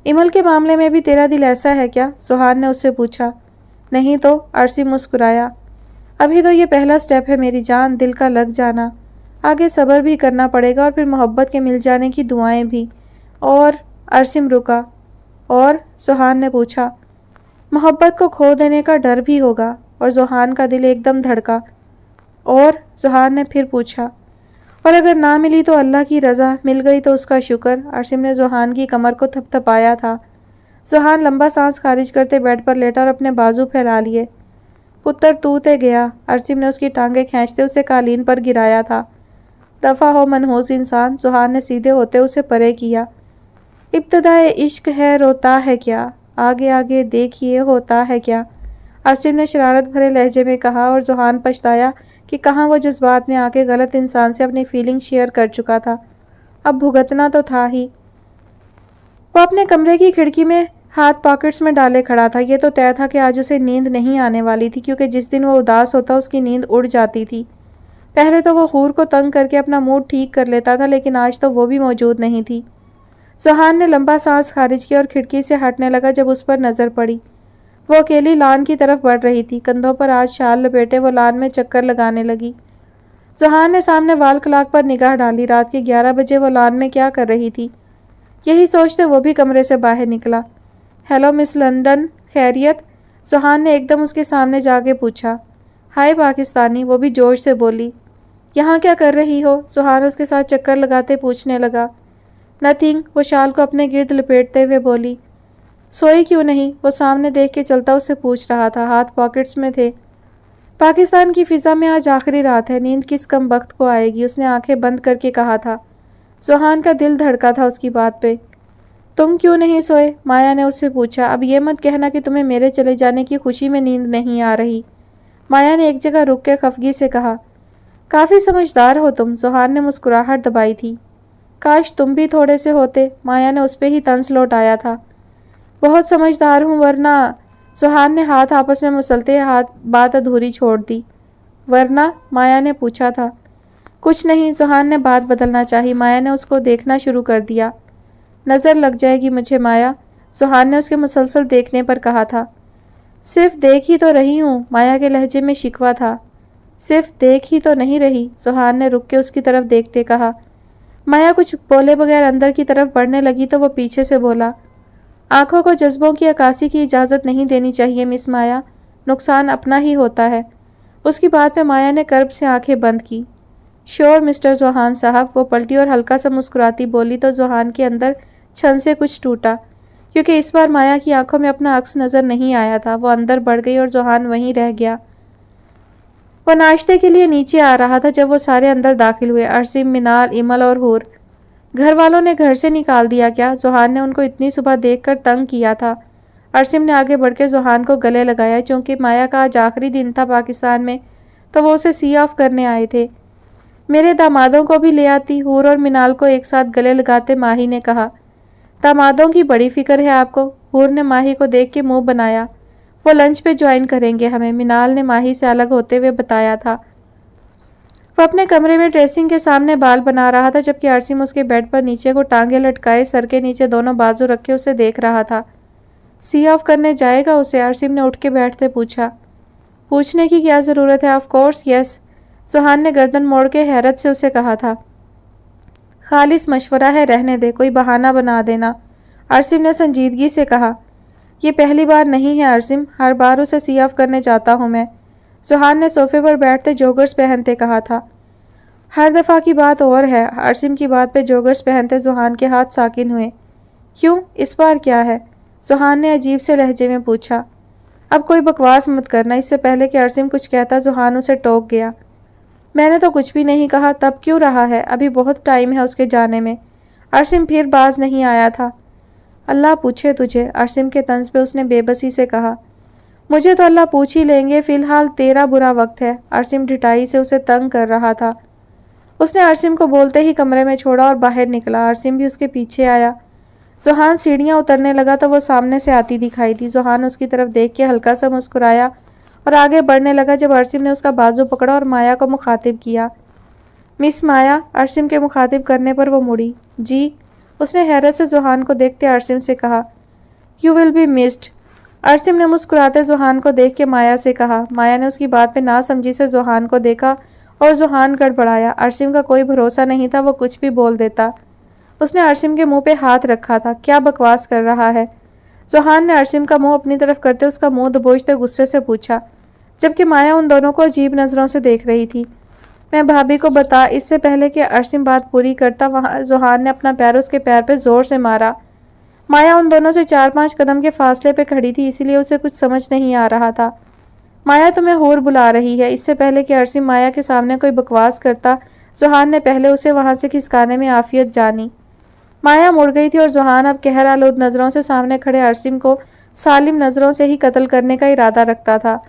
इमल के मामले में भी तेरा दिल ऐसा है क्या? ज़ुहान ने उससे पूछा। नहीं तो, अरसिम मुस्कुराया। अभी तो ये पहला स्टेप है मेरी जान, दिल का लग जाना। आगे सब्र भी करना पड़ेगा और फिर मोहब्बत के मिल जाने की दुआएं भी। और अरसिम रुका। और ज़ुहान ने पूछा। मोहब्बत को खो देने का डर भी होगा। और ज़ुहान का दिल एकदम धड़का। और ज़ुहान ने फिर पूछा। और अगर ना मिली तो अल्लाह की रज़ा, मिल गई तो उसका शुक्र। अरसिम ने ज़ुहान की कमर को थपथपाया था। ज़ुहान लंबा सांस खारिज करते बेड पर लेटा और अपने बाजू फैला लिए। पुत्र तू ते गया, अरसिम ने उसकी टांगें खींचते उसे कालीन पर गिराया था। दफ़ा हो मनहूस इंसान, ज़ुहान ने सीधे होते उसे परे किया। इब्तदाए इश्क है रोता है क्या, आगे आगे देखिए होता है क्या, अरसिम ने शरारत भरे लहजे में कहा और ज़ुहान पछताया कि कहाँ वो जज्बात में आके गलत इंसान से अपनी फीलिंग शेयर कर चुका था। अब भुगतना तो था ही। वो अपने कमरे की खिड़की में हाथ पॉकेट्स में डाले खड़ा था। ये तो तय था कि आज उसे नींद नहीं आने वाली थी, क्योंकि जिस दिन वो उदास होता उसकी नींद उड़ जाती थी। पहले तो वो हूर को तंग करके अपना मूड ठीक कर लेता था, लेकिन आज तो वो भी मौजूद नहीं थी। ज़ुहान ने लंबा सांस खारिज किया और खिड़की से हटने लगा जब उस पर नज़र पड़ी। वो अकेली लान की तरफ बढ़ रही थी। कंधों पर आज शाल लपेटे वो लान में चक्कर लगाने लगी। ज़ुहान ने सामने वाल क्लॉक पर निगाह डाली। रात के 11 बजे वो लान में क्या कर रही थी? यही सोचते वो भी कमरे से बाहर निकला। हेलो मिस लंदन, खैरियत? ज़ुहान ने एकदम उसके सामने जाके पूछा। हाय पाकिस्तानी, वो भी जोश से बोली। यहाँ क्या कर रही हो? ज़ुहान उसके साथ चक्कर लगाते पूछने लगा। नथिंग, वो शाल को अपने गिर्द लपेटते हुए बोली। सोई क्यों नहीं? वो सामने देख के चलता उससे पूछ रहा था। हाथ पॉकेट्स में थे। पाकिस्तान की फ़िज़ा में आज आखिरी रात है, नींद किस कम वक्त को आएगी, उसने आंखें बंद करके कहा था। ज़ुहान का दिल धड़का था उसकी बात पे। तुम क्यों नहीं सोए? माया ने उससे पूछा। अब ये मत कहना कि तुम्हें मेरे चले जाने की खुशी में नींद नहीं आ रही। माया ने एक जगह रुक के खफगी से कहा। काफ़ी समझदार हो तुम, ज़ुहान ने मुस्कुराहट दबाई थी। काश तुम भी थोड़े से होते, माया ने उस पर ही तंज लौटाया था। बहुत समझदार हूँ वरना। सुहान ने हाथ आपस में मसलते हाथ बात अधूरी छोड़ दी। वरना? माया ने पूछा था। कुछ नहीं, सुहान ने बात बदलना चाही। माया ने उसको देखना शुरू कर दिया। नज़र लग जाएगी मुझे माया, सुहान ने उसके मुसलसल देखने पर कहा था। सिर्फ देख ही तो रही हूँ, माया के लहजे में शिकवा था। सिर्फ देख ही तो नहीं रही, सुहान ने रुक के उसकी तरफ देखते कहा। माया कुछ बोले बगैर अंदर की तरफ बढ़ने लगी तो वो पीछे से बोला, आंखों को जज्बों की अक्कासी की इजाज़त नहीं देनी चाहिए मिस माया, नुकसान अपना ही होता है। उसकी बात में माया ने कर्ब से आंखें बंद की। श्योर मिस्टर जोहान साहब, वो पलटी और हल्का सा मुस्कुराती बोली तो जोहान के अंदर छन से कुछ टूटा, क्योंकि इस बार माया की आंखों में अपना अक्स नज़र नहीं आया था। वो अंदर बढ़ गई और जोहान वहीं रह गया। वह नाश्ते के लिए नीचे आ रहा था जब वो सारे अंदर दाखिल हुए, अरसिम, मिनाल, इमल और हूर। घर वालों ने घर से निकाल दिया क्या? जोहान ने उनको इतनी सुबह देखकर तंग किया था। अरसिम ने आगे बढ़ के जोहान को गले लगाया। क्योंकि माया का आज आखिरी दिन था पाकिस्तान में, तो वो उसे सी ऑफ करने आए थे। मेरे दामादों को भी ले आती, हूर और मिनाल को एक साथ गले लगाते माही ने कहा। दामादों की बड़ी फिक्र है आपको, हूर ने माही को देख के मुंह बनाया। वो लंच पे ज्वाइन करेंगे हमें, मिनाल ने माही से अलग होते हुए बताया था। वो अपने कमरे में ड्रेसिंग के सामने बाल बना रहा था, जबकि अरसिम उसके बेड पर नीचे को टांगे लटकाए सर के नीचे दोनों बाजू रखे उसे देख रहा था। सी ऑफ करने जाएगा उसे? अरसिम ने उठ के बैठते पूछा। पूछने की क्या ज़रूरत है, ऑफ कोर्स यस, सुहान ने गर्दन मोड़ के हैरत से उसे कहा था। खालिस मशवरा है, रहने दे, कोई बहाना बना देना, अरसिम ने संजीदगी से कहा। ये पहली बार नहीं है अरसिम, हर बार उसे सी ऑफ करने जाता हूँ मैं, सुहान ने सोफे पर बैठते जोगर्स पहनते कहा था। हर दफ़ा की बात और है, अरसिम की बात पे जोगर्स पहनते सुहान के हाथ साकिन हुए। क्यों, इस बार क्या है? सुहान ने अजीब से लहजे में पूछा। अब कोई बकवास मत करना, इससे पहले कि अरसिम कुछ कहता सुहान उसे टोक गया। मैंने तो कुछ भी नहीं कहा, तब क्यों रहा है, अभी बहुत टाइम है उसके जाने में। अरसिम फिर बाज नहीं आया था। अल्लाह पूछे तुझे, अरसिम के तंज पे उसने बेबसी से कहा। मुझे तो अल्लाह पूछ ही लेंगे, फिलहाल तेरा बुरा वक्त है, अरसिम ढिठाई से उसे तंग कर रहा था। उसने अरसिम को बोलते ही कमरे में छोड़ा और बाहर निकला। अरसिम भी उसके पीछे आया। जोहान सीढ़ियाँ उतरने लगा तो वो सामने से आती दिखाई दी। जोहान उसकी तरफ देख के हल्का सा मुस्कुराया और आगे बढ़ने लगा जब अरसिम ने उसका बाजू पकड़ा और माया को मुखातिब किया। मिस माया, अरसिम के मुखातिब करने पर वो मुड़ी। जी, उसने हैरत से जोहान को देखते अरसिम से कहा। यू विल बी मिस्ड, अरसिम ने मुस्कुराते जोहान को देख के माया से कहा। माया ने उसकी बात पे नासमझी से जोहान को देखा और जोहान गड़बड़ाया। अरसिम का कोई भरोसा नहीं था, वो कुछ भी बोल देता। उसने अरसिम के मुंह पे हाथ रखा था। क्या बकवास कर रहा है? जोहान ने अरसिम का मुंह अपनी तरफ करते उसका मुंह दबोचते गुस्से से पूछा, जबकि माया उन दोनों को अजीब नज़रों से देख रही थी। मैं भाभी को बता, इससे पहले कि अरसिम बात पूरी करता वहाँ जोहान ने अपना पैर उसके पैर पे जोर से मारा। माया उन दोनों से 4-5 कदम के फासले पे खड़ी थी, इसीलिए उसे कुछ समझ नहीं आ रहा था। माया तुम्हें हूर बुला रही है। इससे पहले कि अरसिम माया के सामने कोई बकवास करता, जोहान ने पहले उसे वहां से खिसकाने में आफियत जानी। माया मुड़ गई थी और जोहान अब कहर आलूद नज़रों से सामने खड़े अरसिम को सालिम नज़रों से ही कत्ल करने का इरादा रखता था।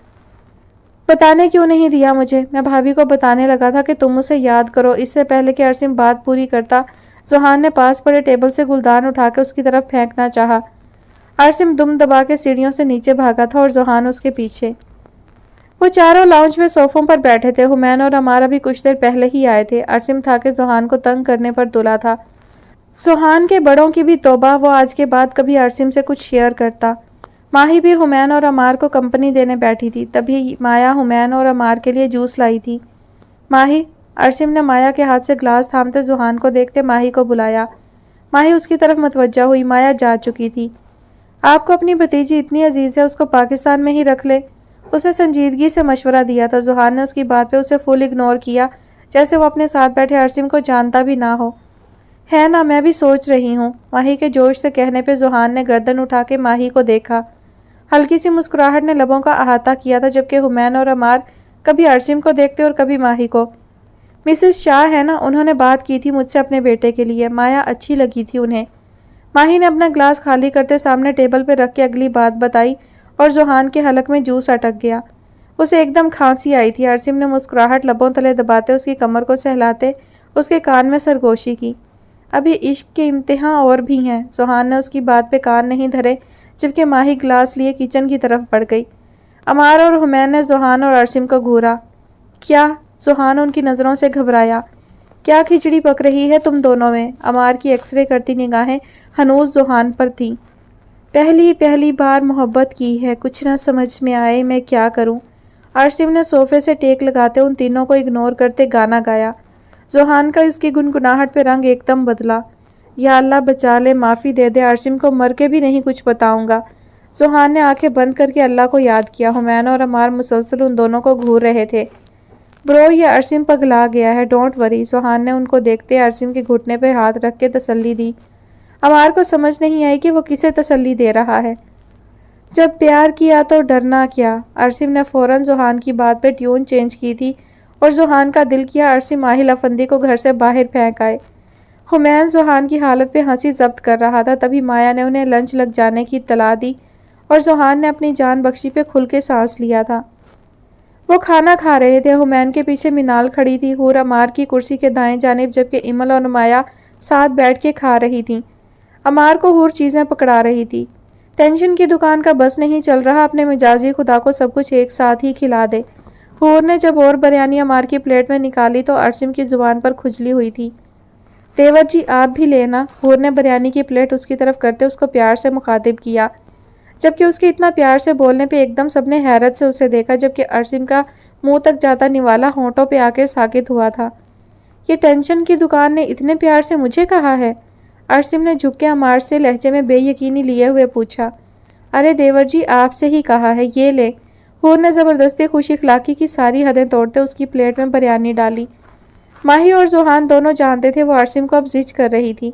बताने क्यों नहीं दिया मुझे? मैं भाभी को बताने लगा था कि तुम उसे याद करो। इससे पहले कि अरसिम बात पूरी करता, जोहान ने पास पड़े टेबल से गुलदान उठा के उसकी तरफ फेंकना चाहा। अरसिम दुम दबा के सीढ़ियों से नीचे भागा था और जोहान उसके पीछे। वो चारों लाउंज में सोफों पर बैठे थे। हुमैन और अमारा भी कुछ देर पहले ही आए थे। अरसिम था कि जोहान को तंग करने पर तुला था। जोहान के बड़ों की भी तौबा, वो आज के बाद कभी अरसिम से कुछ शेयर करता। माही भी हुमैन और अमार को कंपनी देने बैठी थी। तभी माया हुमैन और अमार के लिए जूस लाई थी। माही, अरसिम ने माया के हाथ से ग्लास थामते जोहान को देखते माही को बुलाया। माही उसकी तरफ मतवज्जा हुई। माया जा चुकी थी। आपको अपनी भतीजी इतनी अजीज है, उसको पाकिस्तान में ही रख ले, उसने संजीदगी से मशवरा दिया था। जोहान ने उसकी बात पे उसे फुल इग्नोर किया, जैसे वो अपने साथ बैठे अरसिम को जानता भी ना हो। है ना, मैं भी सोच रही हूँ, माही के जोश से कहने पे जोहान ने गर्दन उठा के माही को देखा। हल्की सी मुस्कुराहट ने लबों का अहाता किया था, जबकि हुमैन और अमार कभी अरसिम को देखते और कभी माही को। मिसेस शाह है ना, उन्होंने बात की थी मुझसे अपने बेटे के लिए, माया अच्छी लगी थी उन्हें। माही ने अपना ग्लास खाली करते सामने टेबल पर रख के अगली बात बताई और जोहान के हलक में जूस अटक गया। उसे एकदम खांसी आई थी। अरसिम ने मुस्कुराहट लबों तले दबाते उसकी कमर को सहलाते उसके कान में सरगोशी की। अभी इश्क के इम्तिहान और भी हैं। जोहान ने उसकी बात पे कान नहीं धरे, जबकि माही ग्लास लिए किचन की तरफ बढ़ गई। अमार और हुमैन ने जोहान और अरसिम को घूरा। क्या? जोहान उनकी नज़रों से घबराया। क्या खिचड़ी पक रही है तुम दोनों में? अमार की एक्सरे करती निगाहें हनूज जोहान पर थीं। पहली बार मोहब्बत की है, कुछ ना समझ में आए मैं क्या करूं। अरसिम ने सोफे से टेक लगाते उन तीनों को इग्नोर करते गाना गाया। जोहान का इसकी गुनगुनाहट पे रंग एकदम बदला। या अल्लाह बचा ले, माफ़ी दे दे, अरसिम को मर के भी नहीं कुछ बताऊंगा। जोहान ने आंखें बंद करके अल्लाह को याद किया। हुमैन और अमार मुसलसल उन दोनों को घूर रहे थे। ब्रो, ये अरसिम पगला गया है, डोंट वरी। जोहान ने उनको देखते अरसिम के घुटने पे हाथ रख के तसल्ली दी। अमार को समझ नहीं आई कि वो किसे तसल्ली दे रहा है। जब प्यार किया तो डरना क्या। अरसिम ने फ़ौरन जोहान की बात पे ट्यून चेंज की थी और जोहान का दिल किया अरसिम माहिल अफंदी को घर से बाहर फेंक आए। हुमैन जोहान की हालत पे हंसी जब्त कर रहा था, तभी माया ने उन्हें लंच लग जाने की इत्तला दी और जोहान ने अपनी जान बख्शी पे खुल के सांस लिया था। वो खाना खा रहे थे। हुमैन के पीछे मिनाल खड़ी थी, हूर अमार की कुर्सी के दाएं जानिब, जबकि इमल और माया साथ बैठ के खा रही थी। अमार को हूर चीज़ें पकड़ा रही थी। टेंशन की दुकान का बस नहीं चल रहा, अपने मिजाजी खुदा को सब कुछ एक साथ ही खिला दे। हूर ने जब और बिरयानी अमार की प्लेट में निकाली तो अरसिम की जुबान पर खुजली हुई थी। तेवर जी आप भी लेना। हूर ने बिरयानी की प्लेट उसकी तरफ करते उसको प्यार से मुखातिब किया, जबकि उसके इतना प्यार से बोलने पे एकदम सबने हैरत से उसे देखा, जबकि अरसिम का मुंह तक जाता निवाला होंठों पे आके साकित हुआ था। ये टेंशन की दुकान ने इतने प्यार से मुझे कहा है? अरसिम ने झुक के अमार से लहजे में बेयकीनी लिए हुए पूछा। अरे देवर जी आपसे ही कहा है, ये ले। हूर ने ज़बरदस्ती खुश इखलाकी की सारी हदें तोड़ते उसकी प्लेट में बिरयानी डाली। माही और जोहान दोनों जानते थे वो अरसिम को अब जिद कर रही थी।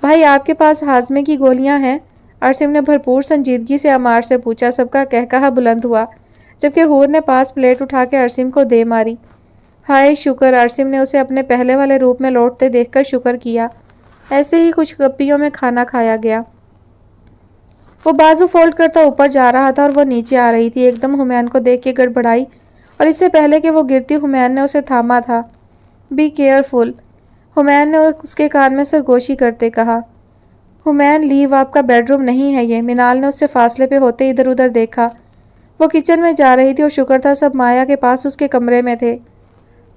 भाई आपके पास हाजमे की गोलियां हैं? अरसिम ने भरपूर संजीदगी से अमार से पूछा। सबका कहकहा बुलंद हुआ, जबकि हूर ने पास प्लेट उठा के अरसिम को दे मारी। हाय शुक्र। अरसिम ने उसे अपने पहले वाले रूप में लौटते देखकर शुक्र किया। ऐसे ही कुछ गप्पियों में खाना खाया गया। वो बाजू फोल्ड करता ऊपर जा रहा था और वो नीचे आ रही थी। एकदम हुमैन को देख के गड़बड़ाई और इससे पहले कि वो गिरती हुमैन ने उसे थामा था। बी केयरफुल, हुमैन ने उसके कान में सरगोशी करते कहा। हुमैन लीव, आपका बेडरूम नहीं है ये। मिनाल ने उससे फासले पे होते इधर उधर देखा। वो किचन में जा रही थी और शुक्र था सब माया के पास उसके कमरे में थे।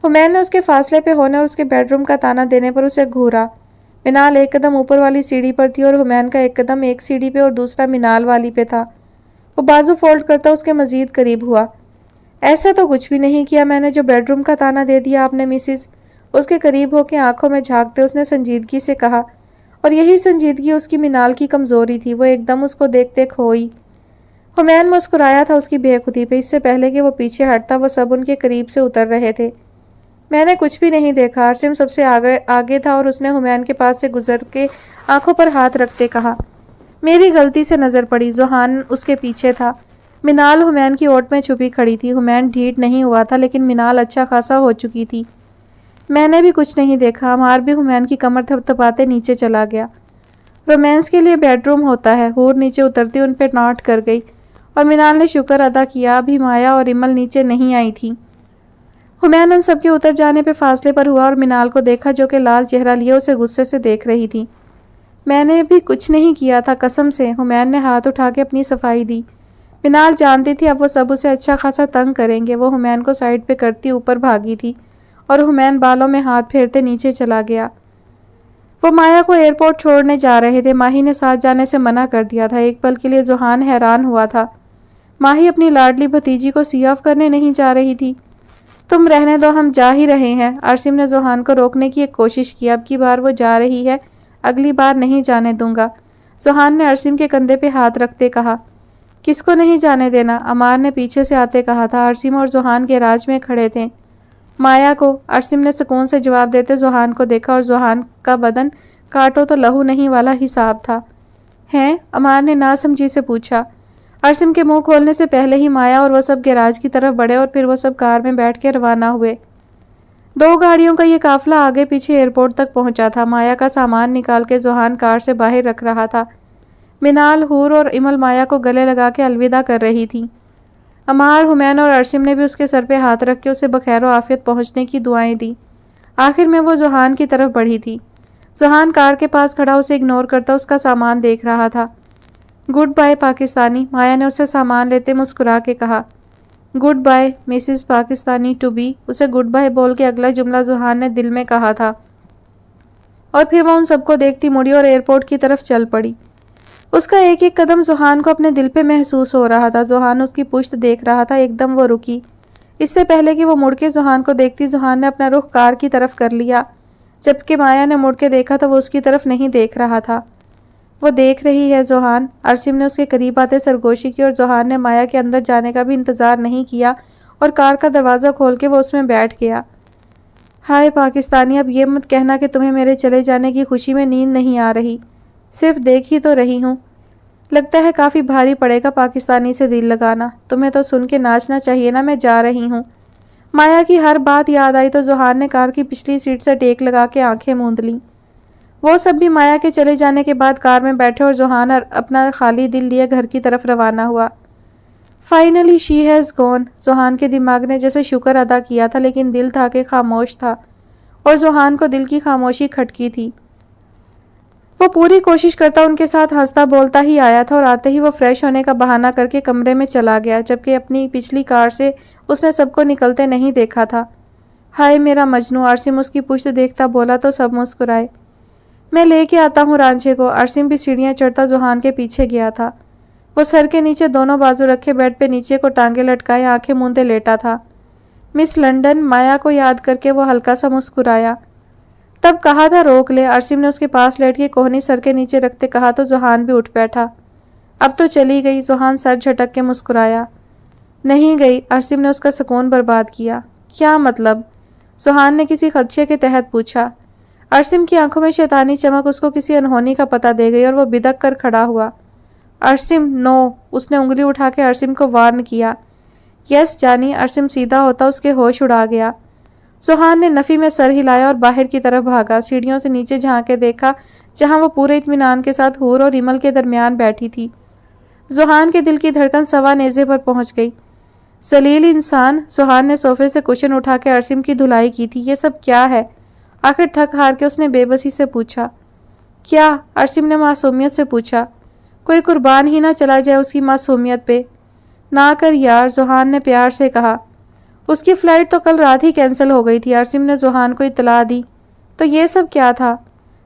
हुमैन ने उसके फासले पे होने और उसके बेडरूम का ताना देने पर उसे घूरा। मिनाल एक कदम ऊपर वाली सीढ़ी पर थी और हुमैन का एक कदम एक सीढ़ी पे और दूसरा मिनाल वाली पे था। वो बाजू फोल्ड करता उसके मजीद करीब हुआ। ऐसा तो कुछ भी नहीं किया मैंने जो बेडरूम का ताना दे दिया आपने मिसिस। उसके करीब होकर आंखों में झांकते उसने संजीदगी से कहा, और यही संजीदगी उसकी मिनाल की कमजोरी थी। वो एकदम उसको देखते खोई। हुमैन मुस्कुराया था उसकी बेखुदी पे। इससे पहले कि वो पीछे हटता वो सब उनके करीब से उतर रहे थे। मैंने कुछ भी नहीं देखा। अरसिम सबसे आगे था और उसने हुमैन के पास से गुजर के आंखों पर हाथ रखते कहा, मेरी गलती से नज़र पड़ी। जोहान उसके पीछे था। मिनाल हुमैन की ओट में छुपी खड़ी थी। हुमैन ढीठ नहीं हुआ था, लेकिन मिनाल अच्छा खासा हो चुकी थी। मैंने भी कुछ नहीं देखा। अमार भी हुमैन की कमर थपथपाते नीचे चला गया। रोमांस के लिए बेडरूम होता है। हूर नीचे उतरती उन पर नॉट कर गई और मिनाल ने शुक्र अदा किया। अभी माया और इमल नीचे नहीं आई थी। हुमैन उन सबके उतर जाने पे फासले पर हुआ और मिनाल को देखा, जो कि लाल चेहरा लिए उसे गुस्से से देख रही थी। मैंने भी कुछ नहीं किया था कसम से। हुमैन ने हाथ उठा के अपनी सफाई दी। मिनाल जानती थी अब वो सब उसे अच्छा खासा तंग करेंगे। वो हुमैन को साइड पे करती ऊपर भागी थी और हुमैन बालों में हाथ फेरते नीचे चला गया। वो माया को एयरपोर्ट छोड़ने जा रहे थे। माही ने साथ जाने से मना कर दिया था। एक पल के लिए जोहान हैरान हुआ था। माही अपनी लाडली भतीजी को सी ऑफ करने नहीं जा रही थी। तुम रहने दो, हम जा ही रहे हैं। अरसिम ने जोहान को रोकने की एक कोशिश की। अब की बार वो जा रही है, अगली बार नहीं जाने दूंगा। जोहान ने अरसिम के कंधे पे हाथ रखते कहा। किसको नहीं जाने देना? अमार ने पीछे से आते कहा था। अरसिम और जोहान गैराज में खड़े थे। माया को, अरसिम ने सुकून से जवाब देते जोहान को देखा और जोहान का बदन काटो तो लहू नहीं वाला हिसाब था। हैं? अमार ने नासमझी से पूछा। अरसिम के मुंह खोलने से पहले ही माया और वह सब गैराज की तरफ बढ़े और फिर वो सब कार में बैठ के रवाना हुए। 2 गाड़ियों का ये काफिला आगे पीछे एयरपोर्ट तक पहुंचा था। माया का सामान निकाल के जोहान कार से बाहर रख रहा था। मिनाल, हूर और इमल माया को गले लगा के अलविदा कर रही थी। अमार, हुमैन और अरसिम ने भी उसके सर पे हाथ रख के उसे बखैर आफियत पहुंचने की दुआएं दी। आखिर में वो जोहान की तरफ बढ़ी थी। जोहान कार के पास खड़ा उसे इग्नोर करता उसका सामान देख रहा था। गुड बाय पाकिस्तानी, माया ने उसे सामान लेते मुस्कुरा के कहा। Good bye Mrs Pakistani to be, उसे गुड बाय बोल के अगला जुमला जुहान ने दिल में कहा था और फिर वह उन सबको देखती मुड़ी और एयरपोर्ट की तरफ चल पड़ी। उसका एक एक कदम जुहान को अपने दिल पे महसूस हो रहा था। जुहान उसकी पुश्त देख रहा था। एकदम वो रुकी। इससे पहले कि वो मुड़ के जुहान को देखती, जुहान ने अपना रुख कार की तरफ कर लिया। जबकि माया ने मुड़ के देखा तो वो उसकी तरफ नहीं देख रहा था। वो देख रही है जुहान। अरसिम ने उसके करीब आते सरगोशी की और जुहान ने माया के अंदर जाने का भी इंतजार नहीं किया और कार का दरवाज़ा खोल के वो उसमें बैठ गया। हाय पाकिस्तानी, अब ये मत कहना कि तुम्हें मेरे चले जाने की खुशी में नींद नहीं आ रही। सिर्फ देख ही तो रही हूँ। लगता है काफ़ी भारी पड़ेगा पाकिस्तानी से दिल लगाना। तुम्हें तो सुन के नाचना चाहिए ना, मैं जा रही हूँ। माया की हर बात याद आई तो जुहान ने कार की पिछली सीट से टेक लगा के आंखें मूंद लीं। वो सब भी माया के चले जाने के बाद कार में बैठे और जुहान अपना खाली दिल लिए घर की तरफ रवाना हुआ। Finally she has gone. Juhan के दिमाग ने जैसे शुक्र अदा किया था, लेकिन दिल था कि खामोश था और जुहान को दिल की खामोशी खटकी थी। वो पूरी कोशिश करता उनके साथ हंसता बोलता ही आया था और आते ही वो फ्रेश होने का बहाना करके कमरे में चला गया, जबकि अपनी पिछली कार से उसने सबको निकलते नहीं देखा था। हाय मेरा मजनू, अरसिम उसकी पुश्त देखता बोला तो सब मुस्कुराए। मैं लेके आता हूँ रांझे को। अरसिम भी सीढ़ियाँ चढ़ता जुहान के पीछे गया था। वो सर के नीचे दोनों बाजू रखे बेड पे नीचे को टांगे लटकाए आंखें मूंदे लेटा था। मिस लंदन, माया को याद करके वो हल्का सा मुस्कुराया। तब कहा था रोक ले। अरसिम ने उसके पास लेट के कोहनी सर के नीचे रखते कहा तो जुहान भी उठ बैठा। अब तो चली गई। जुहान सर झटक के मुस्कुराया। नहीं गई। अरसिम ने उसका सुकून बर्बाद किया। क्या मतलब? जुहान ने किसी खदशे के तहत पूछा। अरसिम की आंखों में शैतानी चमक उसको किसी अनहोनी का पता दे गई और वो बिदक कर खड़ा हुआ। अरसिम नो, उसने उंगली उठा के अरसिम को वार्न किया। यस जानी। अरसिम सीधा होता उसके होश उड़ा गया। जुहान ने नफ़ी में सर हिलाया और बाहर की तरफ भागा। सीढ़ियों से नीचे झांक के देखा जहां वो पूरे इत्मीनान के साथ हूर और इमल के दरमियान बैठी थी। जुहान के दिल की धड़कन सवा नेज़े पर पहुंच गई। सलील इंसान। जुहान ने सोफे से कुशन उठा के अरसिम की धुलाई की थी। ये सब क्या है? आखिर थक हार के उसने बेबसी से पूछा। क्या? अरसिम ने मासूमियत से पूछा। कोई कुर्बान ही ना चला जाए उसकी मासूमियत पे। ना कर यार, जुहान ने प्यार से कहा। उसकी फ़्लाइट तो कल रात ही कैंसिल हो गई थी। अरसिम ने जुहान को इत्तला दी। तो ये सब क्या था?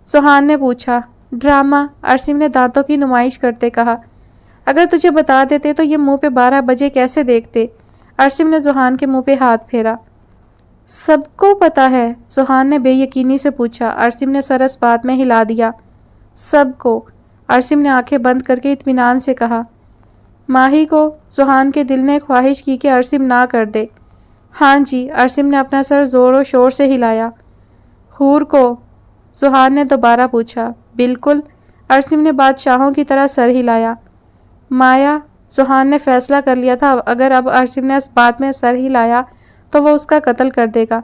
जुहान ने पूछा। ड्रामा, अरसिम ने दांतों की नुमाइश करते कहा। अगर तुझे बता देते तो ये मुंह पे 12 बजे कैसे देखते? अरसिम ने जुहान के मुंह पे हाथ फेरा। सबको पता है? जुहान ने बेयकीनी से पूछा। अरसिम ने सर इस बात में हिला दिया। सबको। अरसिम ने आंखें बंद करके इत्मीनान से कहा। माही को? जुहान के दिल ने ख्वाहिश की कि अरसिम ना कर दे। हाँ जी। अरसिम ने अपना सर जोर और शोर से हिलाया। हूर को? जुहान ने दोबारा पूछा। बिल्कुल। अरसिम ने बादशाहों की तरह सर हिलाया। माया? जुहान ने फैसला कर लिया था अगर अब अरसिम ने इस बात में सर हिलाया तो वो उसका कत्ल कर देगा।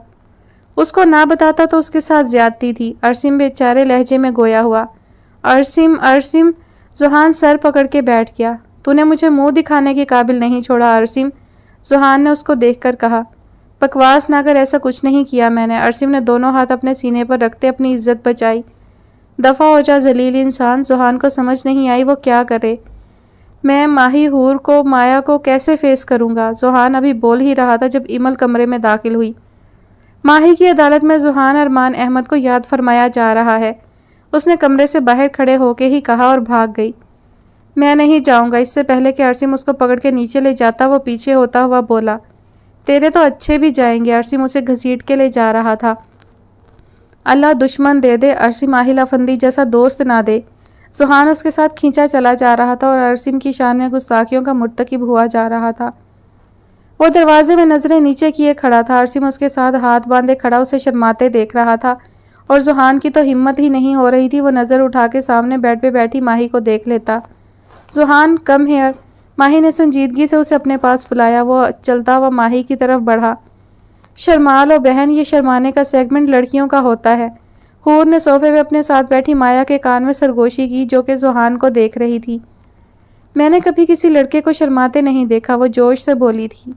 उसको ना बताता तो उसके साथ ज्यादती थी। अरसिम बेचारे लहजे में गोया हुआ। अरसिम, अरसिम। जुहान सर पकड़ के बैठ गया। तूने मुझे मुंह दिखाने के काबिल नहीं छोड़ा अरसिम, जुहान ने उसको देखकर कहा। बकवास ना कर, ऐसा कुछ नहीं किया मैंने। अरसिम ने दोनों हाथ अपने सीने पर रखते अपनी इज्जत बचाई। दफ़ा हो जा जलील इंसान। जुहान को समझ नहीं आई वो क्या करे। मैं माही, हूर को, माया को कैसे फेस करूंगा? जुहान अभी बोल ही रहा था जब इमल कमरे में दाखिल हुई। माही की अदालत में जुहान अरमान अहमद को याद फरमाया जा रहा है, उसने कमरे से बाहर खड़े होके ही कहा और भाग गई। मैं नहीं जाऊंगा। इससे पहले कि अरसिम उसको पकड़ के नीचे ले जाता वो पीछे होता हुआ बोला। तेरे तो अच्छे भी जाएंगे। अरसिम उसे घसीट के ले जा रहा था। अल्लाह दुश्मन दे दे, अरसिम आहिल अफंदी जैसा दोस्त ना दे। जुहान उसके साथ खींचा चला जा रहा था और अरसिम की शान में गुस्ताखियों का मुर्तकिब हुआ जा रहा था। वो दरवाजे में नजरें नीचे किए खड़ा था। अरसिम उसके साथ हाथ बांधे खड़ा उसे शर्माते देख रहा था और जुहान की तो हिम्मत ही नहीं हो रही थी वो नज़र उठा के सामने बेड पे बैठी माही को देख लेता। जुहान कम हेयर। माही ने संजीदगी से उसे अपने पास बुलाया। वो चलता हुआ माही की तरफ बढ़ा। शर्मा लो बहन, ये शर्माने का सेगमेंट लड़कियों का होता है। हूर ने सोफे पे अपने साथ बैठी माया के कान में सरगोशी की जो कि जुहान को देख रही थी। मैंने कभी किसी लड़के को शर्माते नहीं देखा, वो जोश से बोली थी।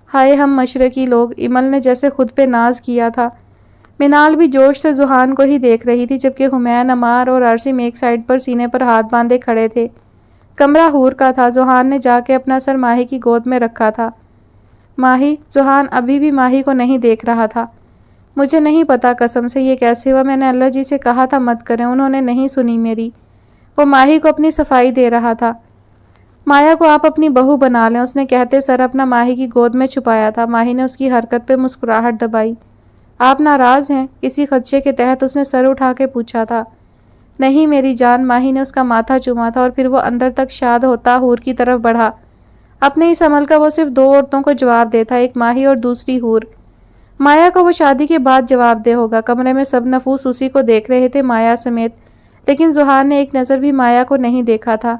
हाय हम मशरकी लोग, इमल ने जैसे खुद पे नाज किया था। मिनाल भी जोश से जुहान को ही देख रही थी जबकि हुमैन, अमार और अरसिम एक साइड पर सीने पर हाथ बांधे खड़े थे। कमरा हूर का था। जुहान ने जाके अपना सर माही की गोद में रखा था। माही, जुहान अभी भी माही को नहीं देख रहा था। मुझे नहीं पता कसम से ये कैसे हुआ। मैंने अल्लाह जी से कहा था मत करें, उन्होंने नहीं सुनी मेरी। वो माही को अपनी सफाई दे रहा था। माया को आप अपनी बहू बना लें, उसने कहते सर अपना माही की गोद में छुपाया था। माही ने उसकी हरकत पे मुस्कुराहट दबाई। आप नाराज हैं? किसी खदशे के तहत उसने सर उठा के पूछा था। नहीं मेरी जान, माही ने उसका माथा चूमा था और फिर वो अंदर तक शाद होता हूर की तरफ बढ़ा। अपने इस अमल का वो सिर्फ दो औरतों को जवाब देता, एक माही और दूसरी हूर। माया को वो शादी के बाद जवाब दे होगा। कमरे में सब नफूस उसी को देख रहे थे, माया समेत, लेकिन जुहान ने एक नज़र भी माया को नहीं देखा था।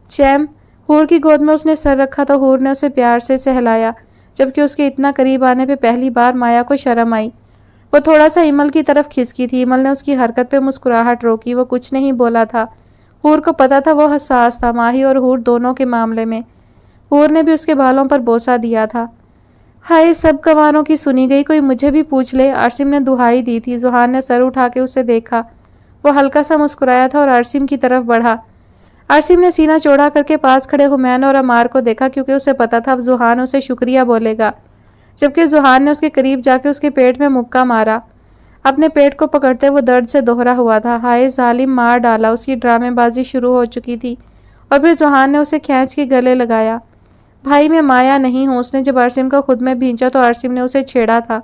चैम, हूर की गोद में उसने सर रखा तो हूर ने उसे प्यार से सहलाया, जबकि उसके इतना करीब आने पे पहली बार माया को शर्म आई। वो थोड़ा सा इमल की तरफ खिसकी थी। इमल ने उसकी हरकत पे मुस्कुराहट रोकी। वो कुछ नहीं बोला था। हूर को पता था वो हसास था, माही और हूर दोनों के मामले में। हूर ने भी उसके बालों पर बोसा दिया था। हाय, सब गवारों की सुनी गई, कोई मुझे भी पूछ ले, आरसिम ने दुहाई दी थी। जुहान ने सर उठा के उसे देखा। वो हल्का सा मुस्कुराया था और आरसिम की तरफ बढ़ा। आरसिम ने सीना चौड़ा करके पास खड़े हुमैन और अमार को देखा, क्योंकि उसे पता था अब जुहान उसे शुक्रिया बोलेगा, जबकि जुहान ने उसके करीब जाके उसके पेट में मुक्का मारा। अपने पेट को पकड़ते वो दर्द से दोहरा हुआ था। हाय जालिम, मार डाला। उसकी ड्रामेबाजी शुरू हो चुकी थी और फिर जुहान ने उसे खींच के गले लगाया। भाई मैं माया नहीं हूँ, उसने जब आरसिम को खुद में भींचा तो आरसिम ने उसे छेड़ा था।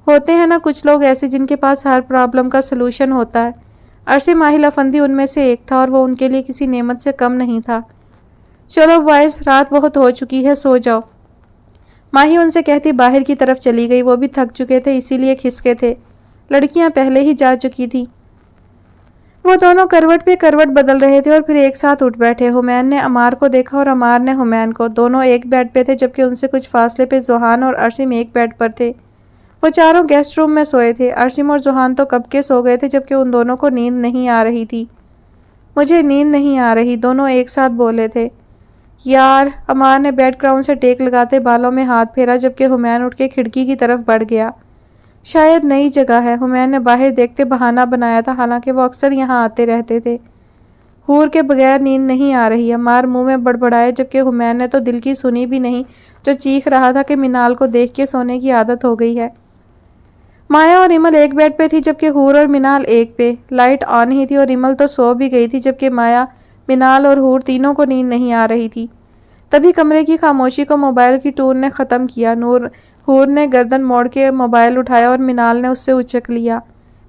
होते हैं ना कुछ लोग ऐसे जिनके पास हर प्रॉब्लम का सलूशन होता है। आरसिम माहिल अफंदी उनमें से एक था और वो उनके लिए किसी नेमत से कम नहीं था। चलो बॉयज, रात बहुत हो चुकी है, सो जाओ। माही उनसे कहती बाहर की तरफ चली गई। वो भी थक चुके थे, इसीलिए खिसके थे। लड़कियां पहले ही जा चुकी थी। वो दोनों करवट पे करवट बदल रहे थे और फिर एक साथ उठ बैठे। हुमैन ने अमार को देखा और अमार ने हुमैन को। दोनों एक बेड पे थे, जबकि उनसे कुछ फासले पे जुहान और अरसिम एक बेड पर थे। वो चारों गेस्ट रूम में सोए थे। अरसिम और जुहान तो कब के सो गए थे, जबकि उन दोनों को नींद नहीं आ रही थी। मुझे नींद नहीं आ रही, दोनों एक साथ बोले थे। यार, अमार ने बेड ग्राउंड से टेक लगाते बालों में हाथ फेरा, जबकि हुमैन उठ के खिड़की की तरफ बढ़ गया। शायद नई जगह है, हुमैन ने बाहर देखते बहाना बनाया था, हालांकि वो अक्सर यहाँ आते रहते थे। हूर के बगैर नींद नहीं आ रही। अमार मुंह में बड़बड़ाए, जबकि हुमैन ने तो दिल की सुनी भी नहीं, जो चीख रहा था कि मिनाल को देख के सोने की आदत हो गई है। माया और इमल एक बेड पे थी, जबकि हूर और मिनाल एक पे। लाइट ऑन ही थी और इमल तो सो भी गई थी, जबकि माया, मिनाल और हूर तीनों को नींद नहीं आ रही थी। तभी कमरे की खामोशी को मोबाइल की टून ने ख़त्म किया। हूर ने गर्दन मोड़ के मोबाइल उठाया और मिनाल ने उससे उचक लिया।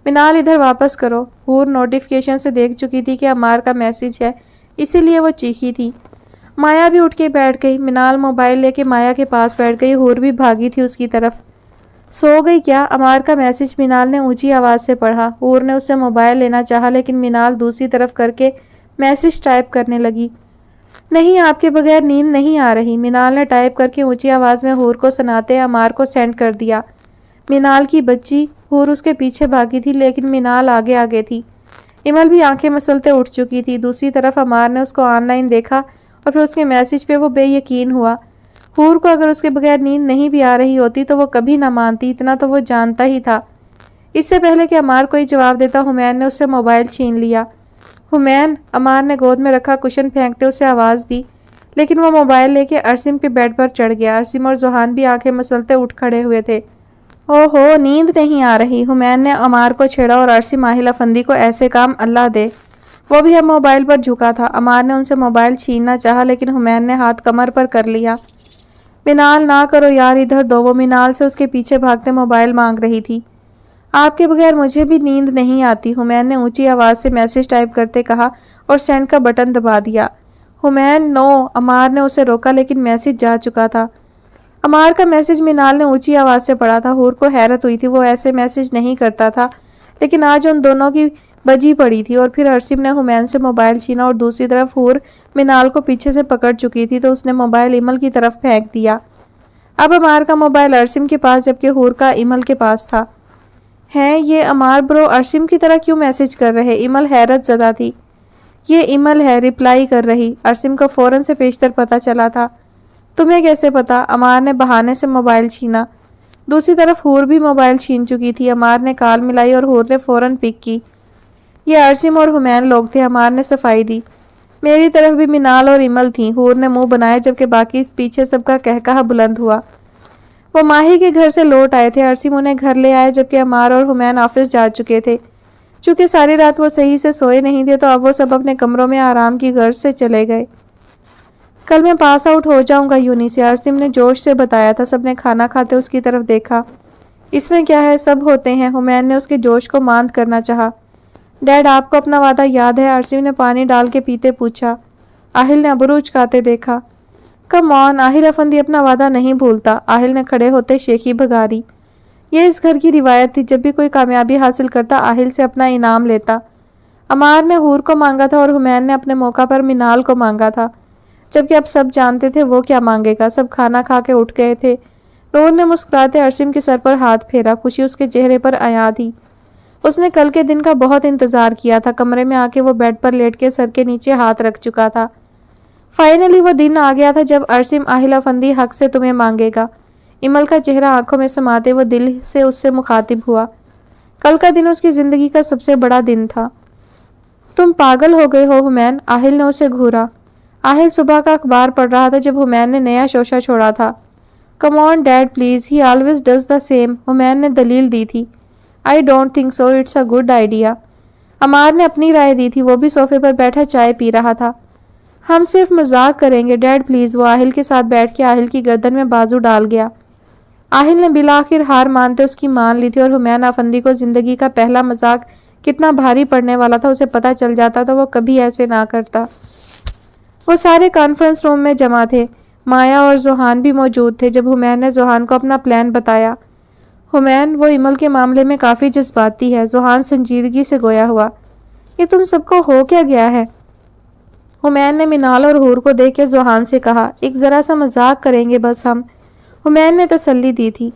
मिनाल, इधर वापस करो। हूर नोटिफिकेशन से देख चुकी थी कि अमार का मैसेज है, इसीलिए वो चीखी थी। माया भी उठ के बैठ गई। मिनाल मोबाइल लेके माया के पास बैठ गई। हूर भी भागी थी उसकी तरफ। सो गई क्या? अमार का मैसेज मिनाल ने ऊंची आवाज़ से पढ़ा। हूर ने उससे मोबाइल लेना चाहा, लेकिन मिनाल दूसरी तरफ करके मैसेज टाइप करने लगी। नहीं, आपके बगैर नींद नहीं आ रही। मिनाल ने टाइप करके ऊंची आवाज़ में हूर को सुनाते अमार को सेंड कर दिया। मिनाल की बच्ची। हूर उसके पीछे भागी थी, लेकिन मिनाल आगे आगे थी। इमल भी आंखें मसलते उठ चुकी थी। दूसरी तरफ अमार ने उसको ऑनलाइन देखा और फिर उसके मैसेज पे वो बेयकीन हुआ। हूर को अगर उसके बगैर नींद नहीं भी आ रही होती तो वो कभी ना मानती, इतना तो वो जानता ही था। इससे पहले कि अमार कोई जवाब देता, हुमैन ने उससे मोबाइल छीन लिया। हुमैन, अमार ने गोद में रखा कुशन फेंकते उसे आवाज़ दी, लेकिन वो मोबाइल लेके अरसिम के बेड पर चढ़ गया। अरसिम और जुहान भी आंखें मसलते उठ खड़े हुए थे। ओहो, नींद नहीं आ रही। हुमैन ने अमार को छेड़ा और अरसिम माहिल अफंदी को ऐसे काम अल्लाह दे। वो भी अब मोबाइल पर झुका था। अमार ने उनसे मोबाइल छीनना चाहा, लेकिन हुमैन ने हाथ कमर पर कर लिया। मिनाल, ना करो यार, इधर दो। वो मिनाल से उसके पीछे भागते मोबाइल मांग रही थी। आपके बगैर मुझे भी नींद नहीं आती, हुमैन ने ऊंची आवाज़ से मैसेज टाइप करते कहा और सेंड का बटन दबा दिया। Human, no. अमार ने उसे रोका, लेकिन मैसेज जा चुका था। अमार का मैसेज मिनाल ने ऊंची आवाज़ से पढ़ा था। हूर को हैरत हुई थी, वो ऐसे मैसेज नहीं करता था, लेकिन आज उन दोनों की बजी पड़ी थी। और फिर अरसिम ने हुमैन से मोबाइल छीना और दूसरी तरफ हूर मिनाल को पीछे से पकड़ चुकी थी, तो उसने मोबाइल इमल की तरफ फेंक दिया। अब अमार का मोबाइल अरसिम के पास, जबकि हूर का इमल के पास था। हैं ये अमार ब्रो अरसिम की तरह क्यों मैसेज कर रहे? इमल हैरत ज़दा थी। ये इमल है, रिप्लाई कर रही। अरसिम को फ़ौरन से पेशतर पता चला था। तुम्हें कैसे पता? अमार ने बहाने से मोबाइल छीना। दूसरी तरफ हूर भी मोबाइल छीन चुकी थी। अमार ने कॉल मिलाई और हूर ने फ़ौरन पिक की। ये अरसिम और हुमैन लोग थे। अमार ने सफाई दी। मेरी तरफ भी मिनाल और इमल थी। हूर ने मुंह बनाया जबकि बाकी पीछे सबका कहकहा बुलंद हुआ। वो माही के घर से लौट आए थे। अरसिम उन्हें घर ले आए जबकि अमार और हुमैन ऑफिस जा चुके थे। चूंकि सारी रात वो सही से सोए नहीं थे तो अब वो सब अपने कमरों में आराम की गर्ज से चले गए। कल मैं पास आउट हो जाऊंगा यूनी से, अरसिम ने जोश से बताया था। सबने खाना खाते उसकी तरफ देखा। इसमें क्या है, सब होते हैं। हुमैन ने उसके जोश को मांद करना चाहा। डैड, आपको अपना वादा याद है? अरसिम ने पानी डाल के पीते पूछा। आहिल ने अबरू उचकाते देखा। कम ऑन, आहिल अफंदी अपना वादा नहीं भूलता। आहिल ने खड़े होते शेखी भगारी। ये इस घर की रिवायत थी, जब भी कोई कामयाबी हासिल करता आहिल से अपना इनाम लेता। अमार ने हूर को मांगा था और हुमैन ने अपने मौका पर मिनाल को मांगा था, जबकि अब सब जानते थे वो क्या मांगेगा। सब खाना खा के उठ गए थे। नूर ने मुस्कुराते अरसिम के सर पर हाथ फेरा। खुशी उसके चेहरे पर आया थी। उसने कल के दिन का बहुत इंतजार किया था। कमरे में आके वो बेड पर लेट के सर के नीचे हाथ रख चुका था। फाइनली वो दिन आ गया था जब अरसिम आहिल अफंदी हक से तुम्हें मांगेगा। इमल का चेहरा आंखों में समाते वो दिल से उससे मुखातिब हुआ। कल का दिन उसकी जिंदगी का सबसे बड़ा दिन था। तुम पागल हो गए हो हुमैन, आहिल ने उसे घूरा। आहिल सुबह का अखबार पढ़ रहा था जब हुमैन ने नया शोशा छोड़ा था। Come on dad please, he always does the same, Humain ने दलील दी थी। I don't think so, it's a good idea, Ammar ने अपनी राय दी थी। वो भी सोफे पर बैठा चाय पी रहा था। हम सिर्फ मजाक करेंगे डैड प्लीज। वो आहिल के साथ बैठ के आहिल की गर्दन में बाजू डाल गया। आहिल ने बिलाखिर हार मानते उसकी मान ली थी और हुमैन अफंदी को जिंदगी का पहला मजाक कितना भारी पड़ने वाला था उसे पता चल जाता तो वो कभी ऐसे ना करता। वो सारे कॉन्फ्रेंस रूम में जमा थे। माया और जोहान भी मौजूद थे। जब हुमैन ने जोहान को अपना प्लान बताया, हुमैन वो इमल के मामले में काफ़ी जज्बाती है। जोहान संजीदगी से गोया हुआ। ये तुम सबको हो क्या गया है? हुमैन ने मिनाल और हूर को देख के जोहान से कहा, एक ज़रा सा मजाक करेंगे बस हम। हुमैन ने तसल्ली दी थी।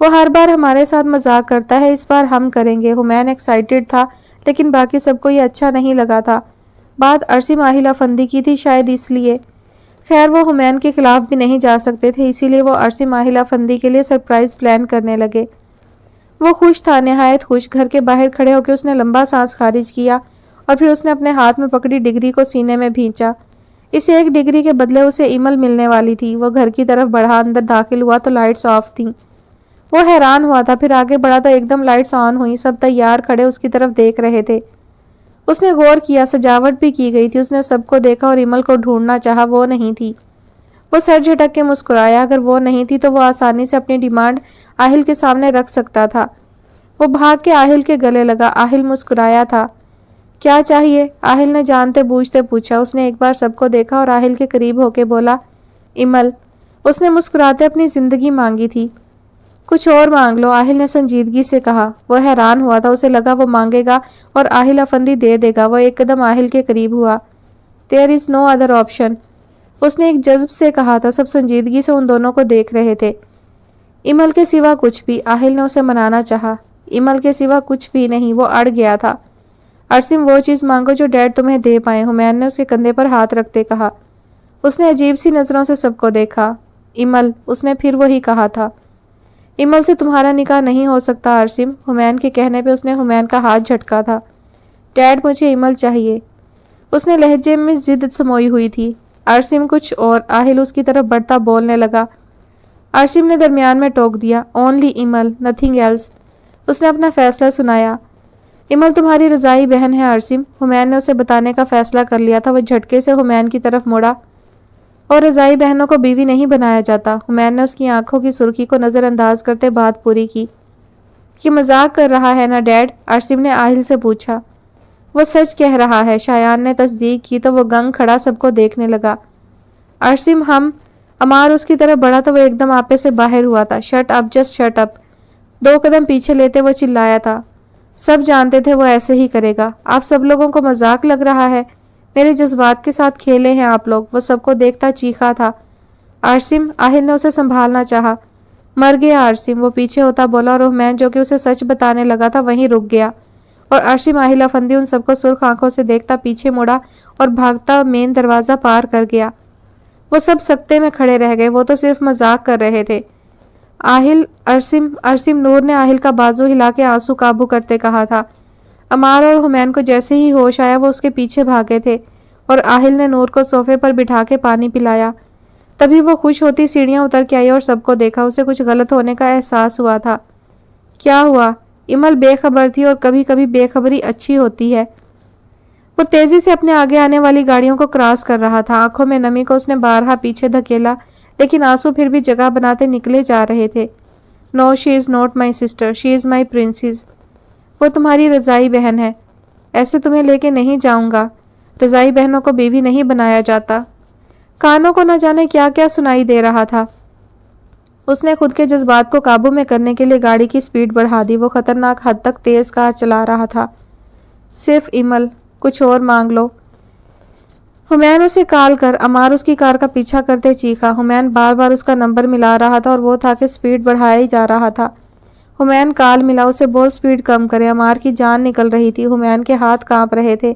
वो हर बार हमारे साथ मजाक करता है, इस बार हम करेंगे। हुमैन एक्साइटेड था लेकिन बाकी सबको ये अच्छा नहीं लगा था। बात अरसिम आहिल अफंदी की थी शायद इसलिए। खैर वो हुमैन के खिलाफ भी नहीं जा सकते थे, इसीलिए वो अरसिम आहिल अफंदी के लिए सरप्राइज प्लान करने लगे। वो खुश था, नहायत खुश। घर के बाहर खड़े होकर उसने लंबा सांस खारिज किया और फिर उसने अपने हाथ में पकड़ी डिग्री को सीने में भींचा। इस एक डिग्री के बदले उसे इमल मिलने वाली थी। वो घर की तरफ बढ़ा, अंदर दाखिल हुआ तो लाइट्स ऑफ थीं। वो हैरान हुआ था, फिर आगे बढ़ा तो एकदम लाइट्स ऑन हुई। सब तैयार खड़े उसकी तरफ देख रहे थे। उसने गौर किया, सजावट भी की गई थी। उसने सबको देखा और इमल को ढूंढना चाहा, वो नहीं थी। वो सर झटक के मुस्कुराया। अगर वो नहीं थी तो वो आसानी से अपनी डिमांड आहिल के सामने रख सकता था। वो भाग के आहिल के गले लगा। आहिल मुस्कुराया था। क्या चाहिए? आहिल ने जानते बूझते पूछा। उसने एक बार सबको देखा और आहिल के करीब होके बोला, इमल। उसने मुस्कुराते अपनी जिंदगी मांगी थी। कुछ और मांग लो, आहिल ने संजीदगी से कहा। वो हैरान हुआ था, उसे लगा वो मांगेगा और आहिल अफंदी दे देगा। वो एक कदम आहिल के करीब हुआ। There is no other option, उसने एक जज्ब से कहा था। सब संजीदगी से उन दोनों को देख रहे थे। इमल के सिवा कुछ भी, आहिल ने उसे मनाना चाहा। इमल के सिवा कुछ भी नहीं। वो अड़ गया था। अरसिम, वो चीज़ मांगो जो डैड तुम्हें दे पाए, हुमैन ने उसके कंधे पर हाथ रखते कहा। उसने अजीब सी नज़रों से सबको देखा। इमल, उसने फिर वही कहा था। इमल से तुम्हारा निकाह नहीं हो सकता अरसिम, हुमैन के कहने पे उसने हुमैन का हाथ झटका था। डैड, मुझे इमल चाहिए, उसने लहजे में जिद समोई हुई थी। अरसिम कुछ और, आहिल उसकी तरफ बढ़ता बोलने लगा। अरसिम ने दरमियान में टोक दिया, ओनली इमल, नथिंग एल्स। उसने अपना फैसला सुनाया। इमल तुम्हारी रज़ाई बहन है अरसिम, हुमैन ने उसे बताने का फैसला कर लिया था। वह झटके से हुमैन की तरफ मुड़ा। और रज़ाई बहनों को बीवी नहीं बनाया जाता। हुमैन ने उसकी आंखों की सुर्खी को नज़रअंदाज करते बात पूरी की। ये मजाक कर रहा है ना डैड? अरसिम ने आहिल से पूछा। वो सच कह रहा है, शायान ने तस्दीक की तो वो गंग खड़ा सबको देखने लगा। अरसिम, हम। अमार उसकी तरफ बढ़ा तो वो एकदम आपे से बाहर हुआ था। Shut up, just shut up. 2 कदम पीछे लेते वो चिल्लाया था। सब जानते थे वो ऐसे ही करेगा। आप सब लोगों को मजाक लग रहा है, मेरे जज्बात के साथ खेले हैं आप लोग। वो सबको देखता चीखा था। अरसिम, आहिल ने उसे संभालना चाहा। मर गया अरसिम, वो पीछे होता बोला और रहमान जो कि उसे सच बताने लगा था वहीं रुक गया। और अरसिम आहिल अफंदी उन सबको सुर्ख आंखों से देखता पीछे मुड़ा और भागता मेन दरवाज़ा पार कर गया। वो सब सकते में खड़े रह गए। वो तो सिर्फ मजाक कर रहे थे। आहिल, अरसिम, अरसिम। नूर ने आहिल का बाजू हिला के आंसू काबू करते कहा था। अमार और हुमैन को जैसे ही होश आया वो उसके पीछे भागे थे। और आहिल ने नूर को सोफे पर बिठा के पानी पिलाया। तभी वो खुश होती सीढ़ियां उतर के आई और सबको देखा। उसे कुछ गलत होने का एहसास हुआ था। क्या हुआ? इमल बेखबर थी और कभी कभी बेखबरी अच्छी होती है। वो तेजी से अपने आगे आने वाली गाड़ियों को क्रॉस कर रहा था। आंखों में नमी को उसने बारहा पीछे धकेला, लेकिन आंसू फिर भी जगह बनाते निकले जा रहे थे। No, she is not my sister, she is my princess. वो तुम्हारी रज़ाई बहन है। ऐसे तुम्हें लेके नहीं जाऊंगा। रज़ाई बहनों को बीवी नहीं बनाया जाता। कानों को न जाने क्या क्या सुनाई दे रहा था। उसने खुद के जज्बात को काबू में करने के लिए गाड़ी की स्पीड बढ़ा दी। वो खतरनाक हद तक तेज कार चला रहा था। सिर्फ इमल, कुछ और मांग लो। हुमैन उसे कॉल कर। अमार उसकी कार का पीछा करते चीखा। हुमैन बार बार उसका नंबर मिला रहा था और वो था कि स्पीड बढ़ाया ही जा रहा था। हुमैन कॉल मिला, उसे बोल स्पीड कम करे। अमार की जान निकल रही थी। हुमैन के हाथ कांप रहे थे।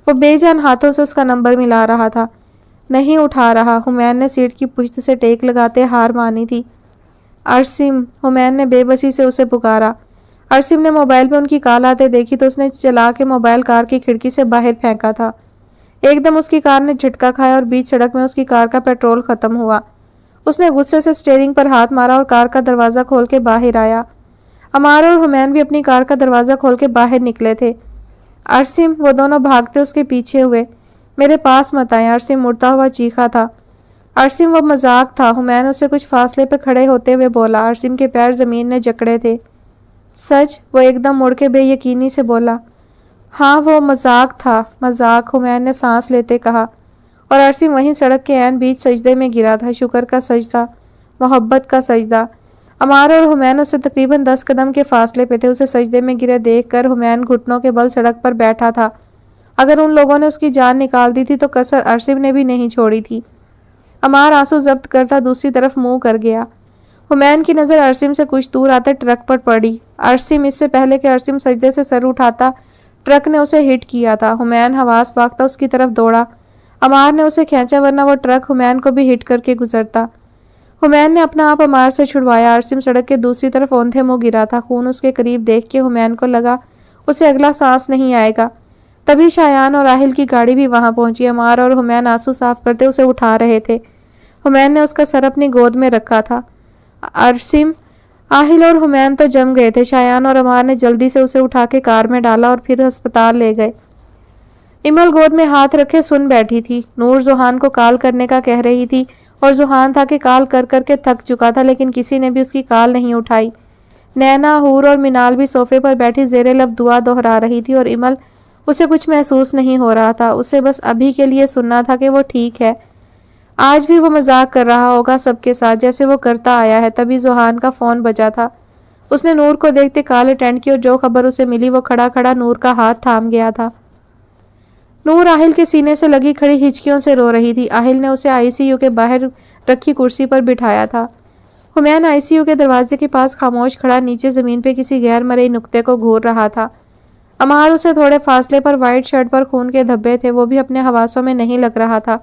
वो बेजान हाथों से उसका नंबर मिला रहा था। नहीं उठा रहा। हुमैन ने सीट की पुश्त से टेक लगाते हार मानी थी। अरसिम, हुमैन ने बेबसी से उसे पुकारा। अरसिम ने मोबाइल पे उनकी कॉल आते देखी तो उसने चला के मोबाइल कार की खिड़की से बाहर फेंका था। एकदम उसकी कार ने झटका खाया और बीच सड़क में उसकी कार का पेट्रोल खत्म हुआ। उसने गुस्से से स्टीयरिंग पर हाथ मारा और कार का दरवाज़ा खोल के बाहर आया। अमार और हुमैन भी अपनी कार का दरवाज़ा खोल के बाहर निकले थे। अरसिम, वो दोनों भागते उसके पीछे हुए। मेरे पास मत आए, अरसिम मुड़ता हुआ चीखा था। अरसिम, वो मजाक था। हुमैन उससे कुछ फासले पर खड़े होते हुए बोला। अरसिम के पैर जमीन में जकड़े थे। सच? वो एकदम मुड़ के बेयकीनी से बोला। हाँ, वो मजाक था, मजाक, हुमैन ने सांस लेते कहा। और अरसिम वहीं सड़क के ऐन बीच सजदे में गिरा था। शुक्र का सजदा, मोहब्बत का सजदा। अमार और हुमैन उससे तकरीबन 10 कदम के फासले पे थे। उसे सजदे में गिरे देखकर हुमैन घुटनों के बल सड़क पर बैठा था। अगर उन लोगों ने उसकी जान निकाल दी थी तो कसर अरसिम ने भी नहीं छोड़ी थी। अमार आंसू जब्त करता दूसरी तरफ मुंह कर गया। हुमैन की नज़र अरसिम से कुछ दूर आते ट्रक पर पड़ी। अरसिम, इससे पहले कि अरसिम सजदे से सर उठाता, ट्रक ने उसे हिट किया था। हुमैन हवास भागता उसकी तरफ दौड़ा। अमार ने उसे खींचा, वरना वो ट्रक हुमैन को भी हिट करके गुजरता। हुमैन ने अपना आप अमार से छुड़वाया। अरसिम सड़क के दूसरी तरफ औंधे मुंह गिरा था। खून उसके करीब देख के हुमैन को लगा उसे अगला सांस नहीं आएगा। तभी शायान और आहिल की गाड़ी भी वहां पहुंची। अमार और हुमैन आंसू साफ करते उसे उठा रहे थे। हुमैन ने उसका सर अपनी गोद में रखा था। अरसिम, आहिल और हुमैन तो जम गए थे। शायान और अमार ने जल्दी से उसे उठा के कार में डाला और फिर अस्पताल ले गए। इमल गोद में हाथ रखे सुन बैठी थी। नूर जुहान को कॉल करने का कह रही थी और जुहान था कि कॉल कर करके थक चुका था, लेकिन किसी ने भी उसकी कॉल नहीं उठाई। नैना, हूर और मिनाल भी सोफे पर बैठी जेरे लब दुआ दोहरा रही थी और इमल, उसे कुछ महसूस नहीं हो रहा था। उसे बस अभी के लिए सुनना था कि वो ठीक है। आज भी वो मजाक कर रहा होगा सबके साथ जैसे वो करता आया है। तभी जुहान का फोन बजा था। उसने नूर को देखते कॉल अटेंड की और जो खबर उसे मिली वो खड़ा खड़ा नूर का हाथ थाम गया था। नूर आहिल के सीने से लगी खड़ी हिचकियों से रो रही थी। आहिल ने उसे आईसीयू के बाहर रखी कुर्सी पर बिठाया था। हुमैन आईसीयू के दरवाजे के पास खामोश खड़ा नीचे जमीन पे किसी गैर मरे नुक्ते को घूर रहा था। अमार उसे थोड़े फासले पर वाइट शर्ट पर खून के धब्बे थे। वो भी अपने हवासों में नहीं लग रहा था,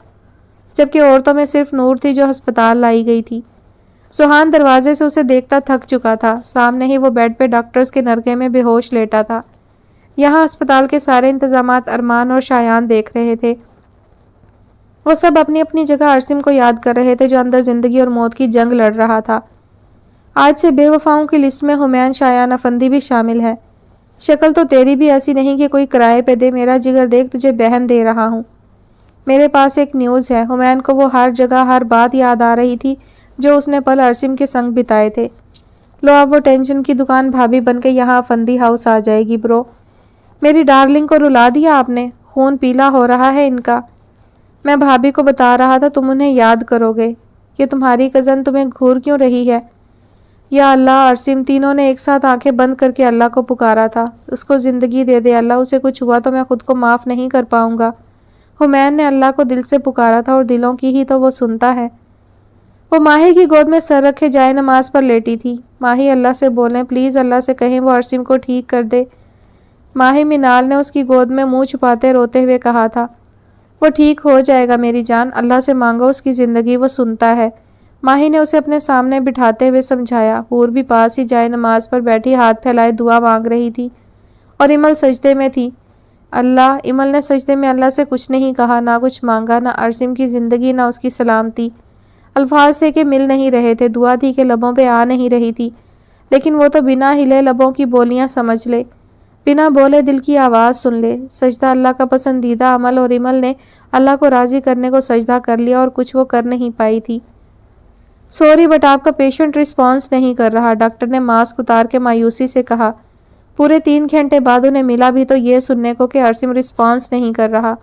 जबकि औरतों में सिर्फ नूर थी जो अस्पताल लाई गई थी। सुहान दरवाजे से उसे देखता थक चुका था। सामने ही वो बेड पे डॉक्टर्स के नरके में बेहोश लेटा था। यहाँ अस्पताल के सारे इंतजामात अरमान और शायान देख रहे थे। वो सब अपनी अपनी जगह अरसिम को याद कर रहे थे जो अंदर जिंदगी और मौत की जंग लड़ रहा था। आज से बेवफाओं की लिस्ट में हुमैन, शायान, अफंदी भी शामिल है। शक्ल तो तेरी भी ऐसी नहीं कि कोई किराए पे दे। मेरा जिगर देख, तुझे बहन दे रहा हूँ। मेरे पास एक न्यूज़ है। हुमैन को वो हर जगह हर बात याद आ रही थी जो उसने पल अरसिम के संग बिताए थे। लो, अब वो टेंशन की दुकान भाभी बन के यहाँ अफंदी हाउस आ जाएगी। ब्रो, मेरी डार्लिंग को रुला दिया आपने। खून पीला हो रहा है इनका। मैं भाभी को बता रहा था तुम उन्हें याद करोगे। ये तुम्हारी कज़न तुम्हें घूर क्यों रही है? या अल्लाह, अरसिम तीनों ने एक साथ आंखें बंद करके अल्लाह को पुकारा था। उसको ज़िंदगी दे दे अल्लाह। उसे कुछ हुआ तो मैं खुद को माफ़ नहीं कर पाऊंगा। हुमैन ने अल्लाह को दिल से पुकारा था और दिलों की ही तो वो सुनता है। वो माही की गोद में सर रखे जाए नमाज पर लेटी थी। माही अल्लाह से बोलें, प्लीज़ अल्लाह से कहें वो अरसिम को ठीक कर दे। माही मिनाल ने उसकी गोद में मुंह छुपाते रोते हुए कहा था। वो ठीक हो जाएगा मेरी जान, अल्लाह से मांगो उसकी ज़िंदगी, वो सुनता है। माही ने उसे अपने सामने बिठाते हुए समझाया। हूर भी पास ही जाए नमाज पर बैठी हाथ फैलाए दुआ मांग रही थी और इमल सजदे में थी। अल्लाह। इमल ने सजदे में अल्लाह से कुछ नहीं कहा, ना कुछ मांगा, ना अरसिम की ज़िंदगी, ना उसकी सलामती। अल्फाज थे कि मिल नहीं रहे थे, दुआ थी कि लबों पे आ नहीं रही थी, लेकिन वो तो बिना हिले लबों की बोलियां समझ ले, बिना बोले दिल की आवाज़ सुन ले। सजदा अल्लाह का पसंदीदा अमल, और इमल ने अल्लाह को राज़ी करने को सजदा कर लिया और कुछ वो कर नहीं पाई थी। सॉरी बट आपका पेशेंट रिस्पॉन्स नहीं कर रहा, डॉक्टर ने मास्क उतार के मायूसी से कहा। पूरे 3 घंटे बाद उन्हें मिला भी तो ये सुनने को कि अरसिम रिस्पॉन्स नहीं कर रहा।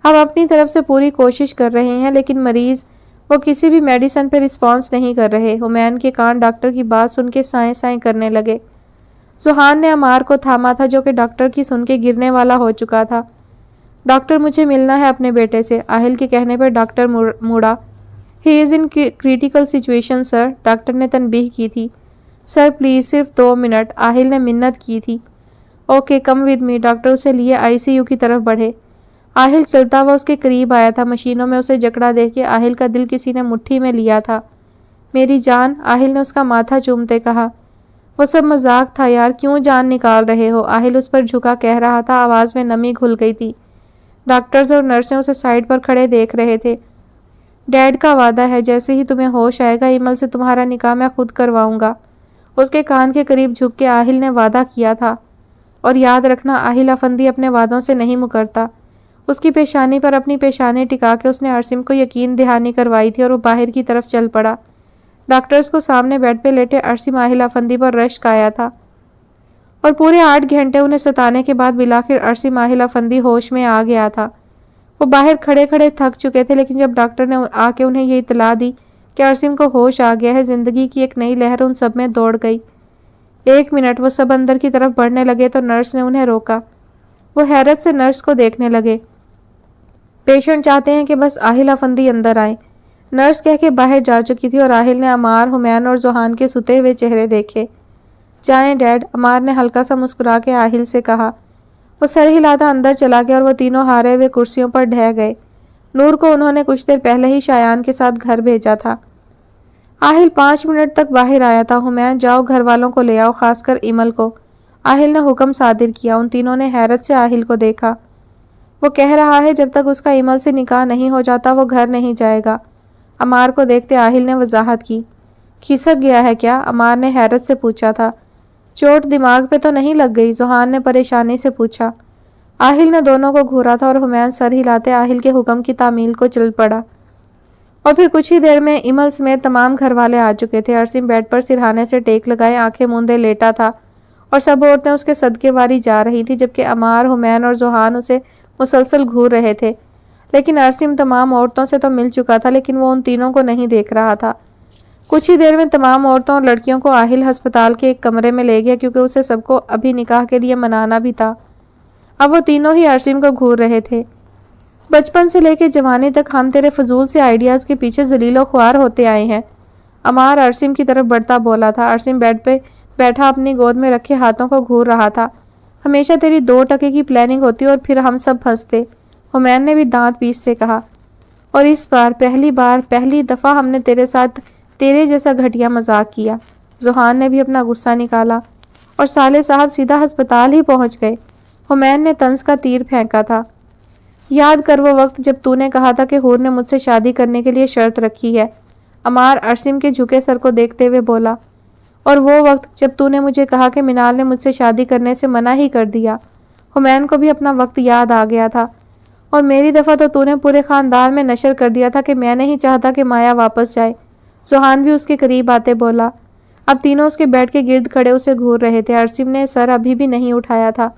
हम अपनी तरफ से पूरी कोशिश कर रहे हैं, लेकिन मरीज़ वो किसी भी मेडिसिन पे रिस्पॉन्स नहीं कर रहे। हुमैन के कान डॉक्टर की बात सुन के साएं साएं करने लगे। सुहान ने अमार को थामा था, जो कि डॉक्टर की सुन के गिरने वाला हो चुका था। डॉक्टर, मुझे मिलना है अपने बेटे से। आहिल के कहने पर डॉक्टर मुड़ा। He is in critical situation sir, doctor ने तनबीह की थी। सर प्लीज़ सिर्फ 2 मिनट, आहिल ने मिन्नत की थी। Okay come with me, doctor उसे लिए आईसीयू की तरफ बढ़े। आहिल चलता हुआ उसके करीब आया था। मशीनों में उसे जकड़ा देख के आहिल का दिल किसी ने मुट्ठी में लिया था। मेरी जान, आहिल ने उसका माथा चूमते कहा। वो सब मजाक था यार, क्यों जान निकाल रहे हो? आहिल उस पर झुका कह रहा था, आवाज़ में नमी घुल गई थी। डॉक्टर्स और नर्सें उसे साइड पर खड़े देख रहे थे। डैड का वादा है, जैसे ही तुम्हें होश आएगा इमल से तुम्हारा निकाह मैं खुद करवाऊंगा। उसके कान के करीब झुक के आहिल ने वादा किया था। और याद रखना, आहिल अफंदी अपने वादों से नहीं मुकरता। उसकी पेशानी पर अपनी पेशानी टिका के उसने अरसिम को यकीन दहानी करवाई थी और वो बाहर की तरफ चल पड़ा। डॉक्टर्स को सामने बेड पे लेटे अरसिम आहिल अफंदी पर रश्क आया था और पूरे 8 घंटे उन्हें सताने के बाद बिलाखिर अरसिम आहिल अफंदी होश में आ गया था। वो बाहर खड़े खड़े थक चुके थे, लेकिन जब डॉक्टर ने आके उन्हें ये इतला दी कि अरसिम को होश आ गया है, जिंदगी की एक नई लहर उन सब में दौड़ गई। 1 मिनट, वो सब अंदर की तरफ बढ़ने लगे तो नर्स ने उन्हें रोका। वो हैरत से नर्स को देखने लगे। पेशेंट चाहते हैं कि बस आहिल अफंदी अंदर आए, नर्स कह के बाहर जा चुकी थी और आहिल ने अमार, हुमैन और जोहान के सुते हुए चेहरे देखे। जाएं डैड, अमार ने हल्का सा मुस्कुरा के आहिल से कहा। वो सर हिलाता अंदर चला गया और वो तीनों हारे हुए कुर्सियों पर ढह गए। नूर को उन्होंने कुछ देर पहले ही शायान के साथ घर भेजा था। आहिल 5 मिनट तक बाहर आया था। हुमैन, जाओ घर वालों को ले आओ, खासकर इमल को, आहिल ने हुक्म सादिर किया। उन तीनों ने हैरत से आहिल को देखा। वो कह रहा है जब तक उसका इमल से निकाह नहीं हो जाता वो घर नहीं जाएगा। अमार को देखते आहिल ने वजाहत की। खिसक गया है क्या? अमार ने हैरत से पूछा था। चोट दिमाग पे तो नहीं लग गई? जोहान ने परेशानी से पूछा। आहिल ने दोनों को घूरा था और हुमैन सर हिलाते आहिल के हुक्म की तामील को चल पड़ा। और फिर कुछ ही देर में इमल समेत तमाम घर वाले आ चुके थे। अरसिम बेड पर सिरहाने से टेक लगाए आंखें मूंदे लेटा था और सब औरतें उसके सदके वारी जा रही थी, जबकि अमार, हुमैन और जोहान उसे मुसलसल घूर रहे थे। लेकिन अरसिम तमाम औरतों से तो मिल चुका था, लेकिन वो उन तीनों को नहीं देख रहा था। कुछ ही देर में तमाम औरतों और लड़कियों को आहिल अस्पताल के एक कमरे में ले गया, क्योंकि उसे सबको अभी निकाह के लिए मनाना भी था। अब वो तीनों ही अरसिम को घूर रहे थे। बचपन से लेकर जवानी तक हम तेरे फजूल से आइडियाज़ के पीछे जलीलो ख्वार होते आए हैं, अमार अरसिम की तरफ बढ़ता बोला था। अरसिम बेड पे बैठा अपनी गोद में रखे हाथों को घूर रहा था। हमेशा तेरी 2 टके की प्लानिंग होती और फिर हम सब फंसते, हुमैन ने भी दांत पीसते कहा। और इस बार पहली दफ़ा हमने तेरे साथ तेरे जैसा घटिया मजाक किया। जोहान ने भी अपना गुस्सा निकाला। और साले साहब सीधा अस्पताल ही पहुंच गए। हुमैन ने तंज का तीर फेंका था। याद कर वो वक्त जब तूने कहा था कि हूर ने मुझसे शादी करने के लिए शर्त रखी है, अमार अरसिम के झुके सर को देखते हुए बोला। और वो वक्त जब तूने मुझे कहा कि मिनाल ने मुझसे शादी करने से मना ही कर दिया। हुमैन को भी अपना वक्त याद आ गया था। और मेरी दफ़ा तो तूने पूरे ख़ानदान में नशर कर दिया था कि मैं नहीं चाहता कि माया वापस जाए। जोहान भी उसके करीब आते बोला। अब तीनों उसके बेड के गिर्द खड़े उसे घूर रहे थे। अरसिम ने सर अभी भी नहीं उठाया था।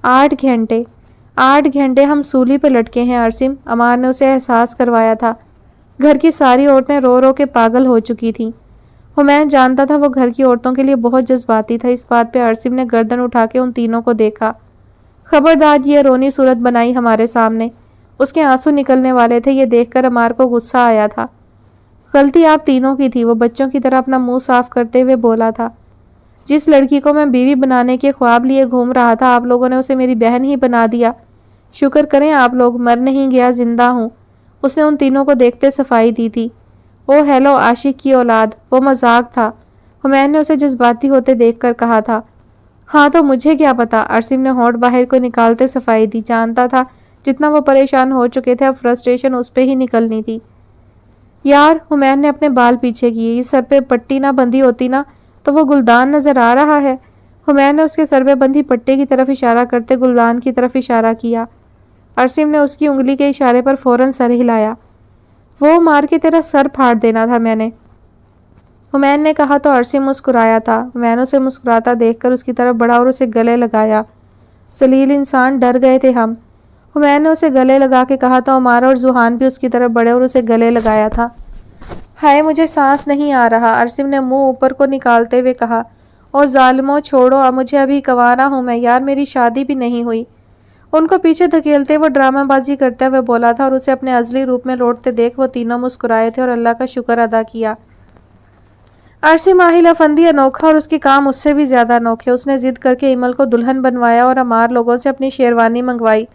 8 घंटे हम सूली पर लटके हैं अरसिम, अमार ने उसे एहसास करवाया था। घर की सारी औरतें रो रो के पागल हो चुकी थीं। हुमैन जानता था वो घर की औरतों के लिए बहुत जज्बाती था। इस बात पे अरसिम ने गर्दन उठा के उन तीनों को देखा। खबरदार ये रोनी सूरत बनाई हमारे सामने। उसके आंसू निकलने वाले थे। ये देखकर अमार को गुस्सा आया था। गलती आप तीनों की थी, वो बच्चों की तरह अपना मुंह साफ करते हुए बोला था। जिस लड़की को मैं बीवी बनाने के ख्वाब लिए घूम रहा था, आप लोगों ने उसे मेरी बहन ही बना दिया। शुक्र करें आप लोग, मर नहीं गया, जिंदा हूँ। उसने उन तीनों को देखते सफाई दी थी। ओ हेलो आशिक की औलाद, वो मजाक था, हुमैन ने उसे जज्बाती होते देखकर कहा था। हाँ तो मुझे क्या पता, अरसिम ने होंठ बाहर को निकालते सफाई दी। जानता था जितना वो परेशान हो चुके थे अब फ्रस्ट्रेशन उस पे ही निकलनी थी। यार, हुमैन ने अपने बाल पीछे किए। इस सर पे पट्टी ना बंधी होती ना तो वो गुलदान नजर आ रहा है। हुमैन ने उसके सर पे बंधी पट्टी की तरफ इशारा करते गुलदान की तरफ इशारा किया। अरसिम ने उसकी उंगली के इशारे पर फौरन सर हिलाया। वो मार के तेरा सर फाड़ देना था मैंने, हुमैन ने कहा तो अरसिम मुस्कुराया था। हुमैन उसे मुस्कुराता देखकर उसकी तरफ बढ़ा और उसे गले लगाया। जलील इंसान, डर गए थे हम। हुमैन ने उसे गले लगा के कहा तो अमारा और जुहान भी उसकी तरफ बढ़े और उसे गले लगाया था। हाय, मुझे सांस नहीं आ रहा, अरसिम ने मुंह ऊपर को निकालते हुए कहा। और जालिमो, छोड़ो, अब मुझे अभी गंवारा हूं मैं। यार, मेरी शादी भी नहीं हुई। उनको पीछे धकेलते वो ड्रामाबाजी करते हुए बोला था और उसे अपने असली रूप में लौटते देख वो तीनों मुस्कुराए थे और अल्लाह का शुक्र अदा किया। अरसिम आहिल अफंदी अनोखा और उसके काम उससे भी ज्यादा अनोखे। उसने जिद करके इमल को दुल्हन बनवाया और अमार लोगों से अपनी शेरवानी मंगवाई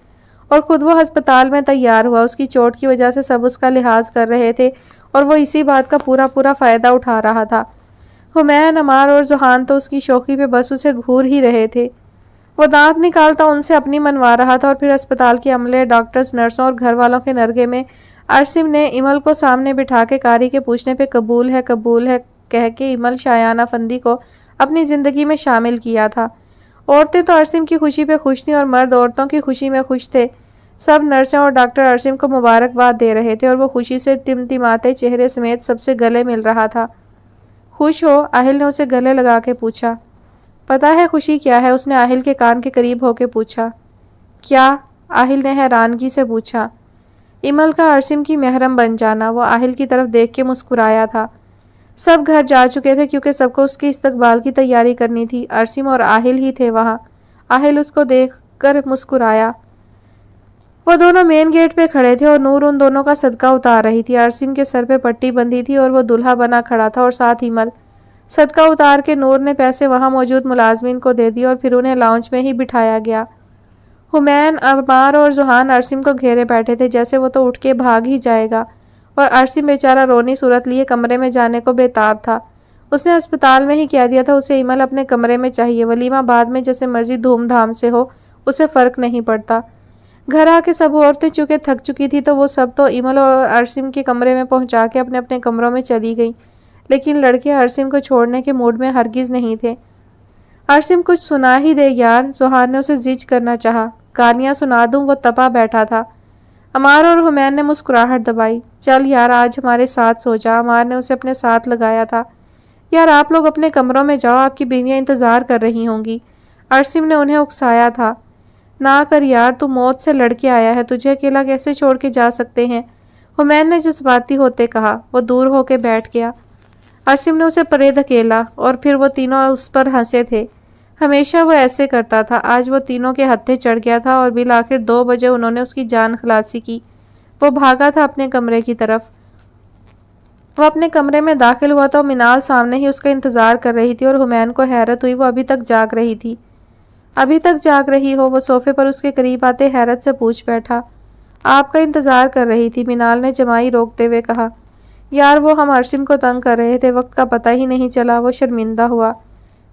और खुद वो अस्पताल में तैयार हुआ। उसकी चोट की वजह से सब उसका लिहाज कर रहे थे और वो इसी बात का पूरा पूरा फायदा उठा रहा था। हुमैन, अमार और जुहान तो उसकी शौकी पे बस उसे घूर ही रहे थे। वो दांत निकालता उनसे अपनी मनवा रहा था और फिर अस्पताल के अमले, डॉक्टर्स, नर्सों और घर वालों के नरगे में अरसिम ने इमल को सामने बिठा के कारी के पूछने पे कबूल है कह के इमल शायाना फंदी को अपनी ज़िंदगी में शामिल किया था। औरतें तो अरसिम की खुशी पे खुश थीं और मर्द औरतों की खुशी में खुश थे। सब नर्सें और डॉक्टर अरसिम को मुबारकबाद दे रहे थे और वो खुशी से टिमटिमाते चेहरे समेत सबसे गले मिल रहा था। खुश हो? आहिल ने उसे गले लगा के पूछा। पता है खुशी क्या है? उसने आहिल के कान के करीब होके पूछा। क्या? आहिल ने हैरानगी से पूछा। इमल का अरसिम की महरम बन जाना। वो आहिल की तरफ देख के मुस्कुराया था। सब घर जा चुके थे क्योंकि सबको उसके इस्तकबाल की तैयारी करनी थी। अरसिम और आहिल ही थे वहाँ। आहिल उसको देखकर मुस्कुराया। वो दोनों मेन गेट पे खड़े थे और नूर उन दोनों का सदका उतार रही थी। अरसिम के सर पे पट्टी बंधी थी और वो दूल्हा बना खड़ा था और साथ इमल। सदका उतार के नूर ने पैसे वहाँ मौजूद मुलाजमीन को दे दिए और फिर उन्हें लाउंज में ही बिठाया गया। हुमैन, अमार और जुहान अरसिम को घेरे बैठे थे जैसे वो तो उठ के भाग ही जाएगा और अरसिम बेचारा रोनी सूरत लिए कमरे में जाने को बेताब था। उसने अस्पताल में ही कह दिया था उसे इमल अपने कमरे में चाहिए। वलीमा बाद में जैसे मर्जी धूमधाम से हो, उसे फ़र्क नहीं पड़ता। घर आके सब औरतें चूँकि थक चुकी थी तो वो सब तो इमल और अरसिम के कमरे में पहुंचा के अपने अपने कमरों में चली गईं। लेकिन लड़के अरसिम को छोड़ने के मूड में हरगिज़ नहीं थे। अरसिम, कुछ सुना ही दे यार, जुहान ने उसे जिज करना चाहा। गालियाँ सुना दूँ? वो तपा बैठा था। अमार और हुमैन ने मुस्कुराहट दबाई। चल यार, आज हमारे साथ सो जा। अमार ने उसे अपने साथ लगाया था। यार, आप लोग अपने कमरों में जाओ, आपकी बीवियाँ इंतज़ार कर रही होंगी। अरसिम ने उन्हें उकसाया था। ना कर यार, तू मौत से लड़के आया है, तुझे अकेला कैसे छोड़ के जा सकते हैं? हुमैन ने जज्बाती होते कहा। वो दूर होके बैठ गया। अरसिम ने उसे परे धकेला और फिर वो तीनों उस पर हंसे थे। हमेशा वो ऐसे करता था। आज वो तीनों के हत्थे चढ़ गया था और बिल आखिर 2 बजे उन्होंने उसकी जान खलासी की। वो भागा था अपने कमरे की तरफ। वो अपने कमरे में दाखिल हुआ तो मिनाल सामने ही उसका इंतजार कर रही थी और हुमैन को हैरत हुई वो अभी तक जाग रही थी। अभी तक जाग रही हो? वो सोफे पर उसके करीब आते हैरत से पूछ बैठा। आपका इंतजार कर रही थी, मिनाल ने जमाई रोकते हुए कहा। यार, वो हम अरसिम को तंग कर रहे थे, वक्त का पता ही नहीं चला। वो शर्मिंदा हुआ।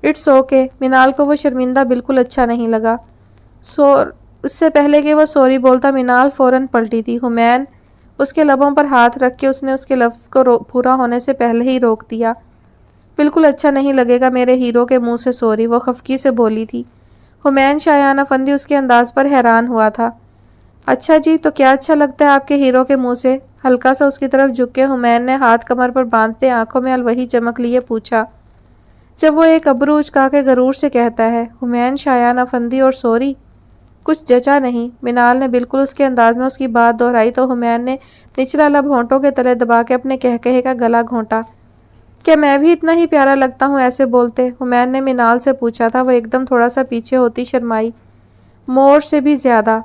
It's okay. मिनाल को वो शर्मिंदा बिल्कुल अच्छा नहीं लगा। इससे पहले कि वो सॉरी बोलता मिनाल फौरन पलटी थी। हुमैन, उसके लबों पर हाथ रख के उसने उसके लफ्ज़ को पूरा होने से पहले ही रोक दिया। बिल्कुल अच्छा नहीं लगेगा मेरे हीरो के मुंह से सॉरी, वो खफकी से बोली थी। हुमैन शायाना फंदी उसके अंदाज पर हैरान हुआ था। अच्छा जी, तो क्या अच्छा लगता है आपके हीरो के मुंह से? हल्का सा उसकी तरफ झुक के हुमैन ने हाथ कमर पर बांधते आंखों में अलवही चमक लिए पूछा। जब वो एक अबरू उचका के गरूर से कहता है, हुमैन, शायाना फंदी और सॉरी, कुछ जचा नहीं। मिनाल ने बिल्कुल उसके अंदाज में उसकी बात दोहराई तो हुमैन ने निचला लब होंठों के तले दबा के अपने कहकहे का गला घोंटा। क्या मैं भी इतना ही प्यारा लगता हूँ ऐसे बोलते? हुमैन ने मिनाल से पूछा था। वो एकदम थोड़ा सा पीछे होती शर्माई। मोर से भी ज्यादा,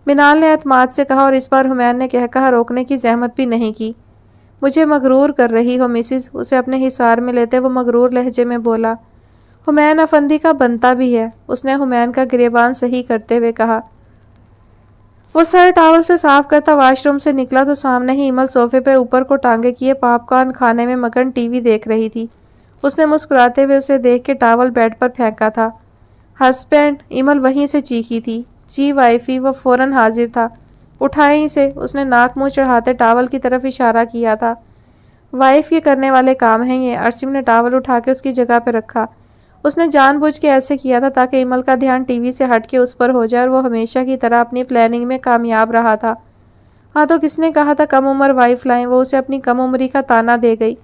मिनाल ने एतमाद से कहा और इस बार हुमैन ने कहकहा रोकने की जहमत भी नहीं की। मुझे मगरूर कर रही हो मिसिस, उसे अपने हिसार में लेते वो मगरूर लहजे में बोला। हुमैन अफंदी का बनता भी है, उसने हुमैन का गिरेबान सही करते हुए कहा। वो सर टॉवल से साफ करता वॉशरूम से निकला तो सामने ही इमल सोफे पे ऊपर को टांगे किए पॉपकॉर्न खाने में मगन टीवी देख रही थी। उसने मुस्कुराते हुए उसे देख के टॉवल बेड पर फेंका था। हस्बैंड, इमल वहीं से चीखी थी। जी वाइफी, वो फौरन हाजिर था। उठाएं इसे, उसने नाक मुंह चढ़ाते टावल की तरफ इशारा किया था। वाइफ के करने वाले काम हैं ये। अरसिम ने टावल उठा के उसकी जगह पर रखा। उसने जानबूझ के ऐसे किया था ताकि इमल का ध्यान टीवी से हट के उस पर हो जाए और वो हमेशा की तरह अपनी प्लानिंग में कामयाब रहा था। हाँ तो किसने कहा था कम उम्र वाइफ लाएं? वो उसे अपनी कम उम्री का ताना दे गई।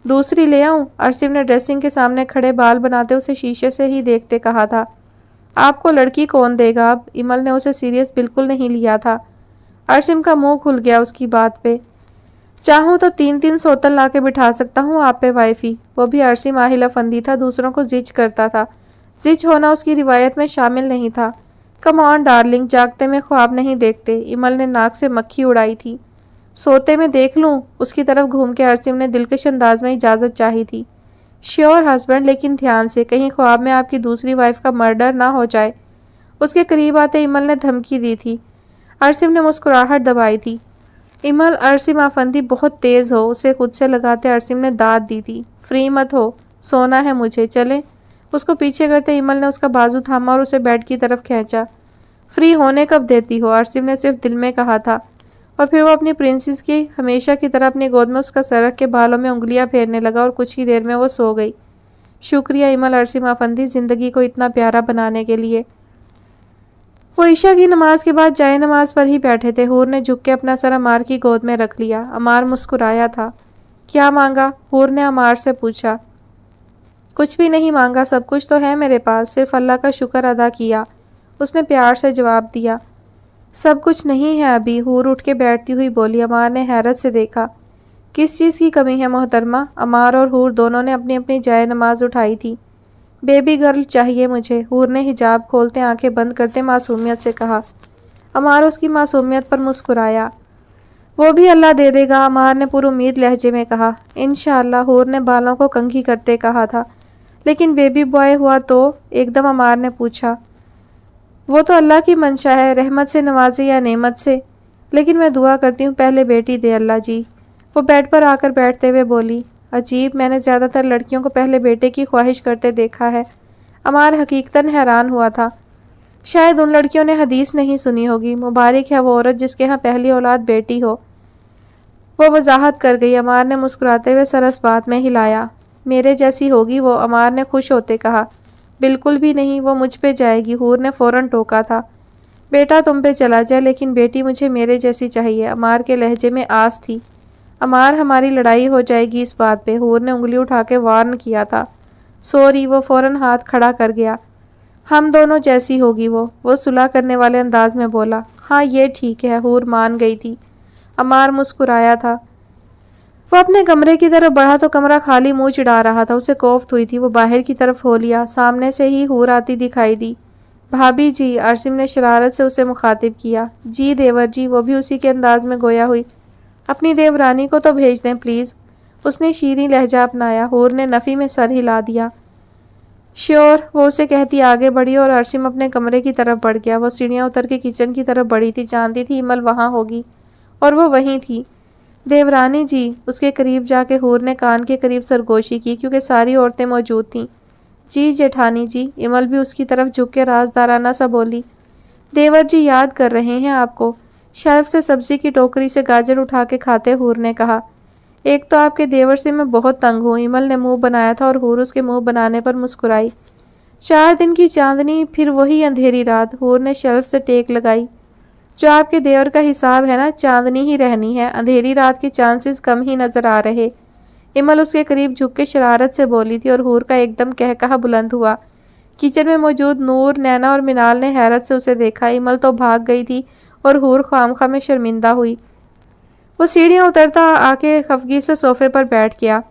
दूसरी ले आऊं? अरसिम ने ड्रेसिंग के सामने खड़े बाल बनाते उसे शीशे से ही देखते कहा था। आपको लड़की कौन देगा अब? इमल ने उसे सीरियस बिल्कुल नहीं लिया था। अरसिम का मुंह खुल गया उसकी बात पे। चाहूँ तो 3-3 सौतन ला के बिठा सकता हूँ आप पे वाइफी। वो भी अरसिम आहिल अफंदी था, दूसरों को जिच करता था। जिच होना उसकी रिवायत में शामिल नहीं था। कम ऑन डार्लिंग, जागते में ख्वाब नहीं देखते। इमल ने नाक से मक्खी उड़ाई थी। सोते में देख लूँ? उसकी तरफ घूम के अरसिम ने दिलकश अंदाज में इजाज़त चाही थी। श्योर हस्बैंड, लेकिन ध्यान से, कहीं ख्वाब में आपकी दूसरी वाइफ का मर्डर ना हो जाए। उसके करीब आते इमल ने धमकी दी थी। अरसिम ने मुस्कुराहट दबाई थी। इमल, अरसिम आफंदी बहुत तेज़ हो, उसे खुद से लगाते अरसिम ने दाद दी थी। फ्री मत हो, सोना है मुझे, चलें? उसको पीछे करते इमल ने उसका बाजू थामा और उसे बेड की तरफ खींचा। फ्री होने कब देती हो? अरसिम ने सिर्फ दिल में कहा था। और फिर वो अपनी प्रिंसेस की हमेशा की तरह अपनी गोद में उसका सर रख के बालों में उंगलियां फेरने लगा और कुछ ही देर में वो सो गई। शुक्रिया इमल, अरसिम आफंदी, ज़िंदगी को इतना प्यारा बनाने के लिए। वो ईशा की नमाज के बाद जाए नमाज पर ही बैठे थे। हूर ने झुक के अपना सर अमार की गोद में रख लिया। अमार मुस्कुराया था। क्या मांगा? हूर ने अमार से पूछा। कुछ भी नहीं मांगा, सब कुछ तो है मेरे पास, सिर्फ अल्लाह का शुक्र अदा किया। उसने प्यार से जवाब दिया। सब कुछ नहीं है अभी, हूर उठ के बैठती हुई बोली। अमार ने हैरत से देखा। किस चीज़ की कमी है मोहतरमा? अमार और हूर दोनों ने अपनी अपनी जाए नमाज उठाई थी। बेबी गर्ल चाहिए मुझे, हूर ने हिजाब खोलते आंखें बंद करते मासूमियत से कहा। अमार उसकी मासूमियत पर मुस्कुराया। वो भी अल्लाह दे देगा, अमार ने पुरुमीद लहजे में कहा। इंशाअल्लाह, हूर ने बालों को कंघी करते कहा था। लेकिन बेबी बॉय हुआ तो? एकदम अमार ने पूछा। वो तो अल्लाह की मंशा है, रहमत से नवाजे या नेमत से। लेकिन मैं दुआ करती हूँ पहले बेटी दे अल्लाह जी। वो बेड पर आकर बैठते हुए बोली। अजीब, मैंने ज़्यादातर लड़कियों को पहले बेटे की ख्वाहिश करते देखा है। अमार हकीकतन हैरान हुआ था। शायद उन लड़कियों ने हदीस नहीं सुनी होगी। मुबारक है वो औरत जिसके यहाँ पहली औलाद बेटी हो। वो वजाहत कर गई। अमार ने मुस्कुराते हुए सर इस बात में हिलाया। मेरे जैसी होगी वो, अमार ने खुश होते कहा। बिल्कुल भी नहीं, वो मुझ पे जाएगी, हूर ने फ़ौरन टोका था। बेटा तुम पे चला जाए, लेकिन बेटी मुझे मेरे जैसी चाहिए। अमार के लहजे में आस थी। अमार, हमारी लड़ाई हो जाएगी इस बात पे, हूर ने उंगली उठा के वार्न किया था। सॉरी, वो फ़ौरन हाथ खड़ा कर गया। हम दोनों जैसी होगी वो सुलह करने वाले अंदाज में बोला। हाँ ये ठीक है, हूर मान गई थी। अमार मुस्कुराया था। वो अपने कमरे की तरफ बढ़ा तो कमरा खाली मुंह चिढ़ा रहा था। उसे कोफ्त हुई थी। वो बाहर की तरफ हो लिया। सामने से ही हूर आती दिखाई दी। भाभी जी, अरसिम ने शरारत से उसे मुखातिब किया। जी देवर जी, वो भी उसी के अंदाज में गोया हुई। अपनी देवरानी को तो भेज दें प्लीज़। उसने शीरी लहजा अपनाया। हूर ने नफ़ी में सर हिला दिया। श्योर, वो उसे कहती आगे बढ़ी और अरसिम अपने कमरे की तरफ बढ़ गया। वो सीढ़ियाँ उतर के किचन की तरफ बढ़ी थी। जानती थी इमल वहाँ होगी और वो वहीं थी। देवरानी जी, उसके करीब जाके हूर ने कान के करीब सरगोशी की, क्योंकि सारी औरतें मौजूद थीं। जी जेठानी जी, इमल भी उसकी तरफ झुक के राजदाराना सा बोली। देवर जी याद कर रहे हैं आपको। शेल्फ से सब्जी की टोकरी से गाजर उठा के खाते हूर ने कहा। एक तो आपके देवर से मैं बहुत तंग हूँ। इमल ने मुंह बनाया था और हूर उसके मुंह बनाने पर मुस्कुराई। 4 दिन की चांदनी, फिर वही अंधेरी रात। हूर ने शेल्फ से टेक लगाई। जो आपके देवर का हिसाब है ना, चांदनी ही रहनी है, अंधेरी रात के चांसेस कम ही नजर आ रहे। इमल उसके करीब झुक के शरारत से बोली थी और हूर का एकदम कहकहा बुलंद हुआ। किचन में मौजूद नूर, नैना और मिनाल ने हैरत से उसे देखा। इमल तो भाग गई थी और हूर ख्वामखा में शर्मिंदा हुई। वो सीढ़ियाँ उतरता आके खफगी से सोफे पर बैठ गया।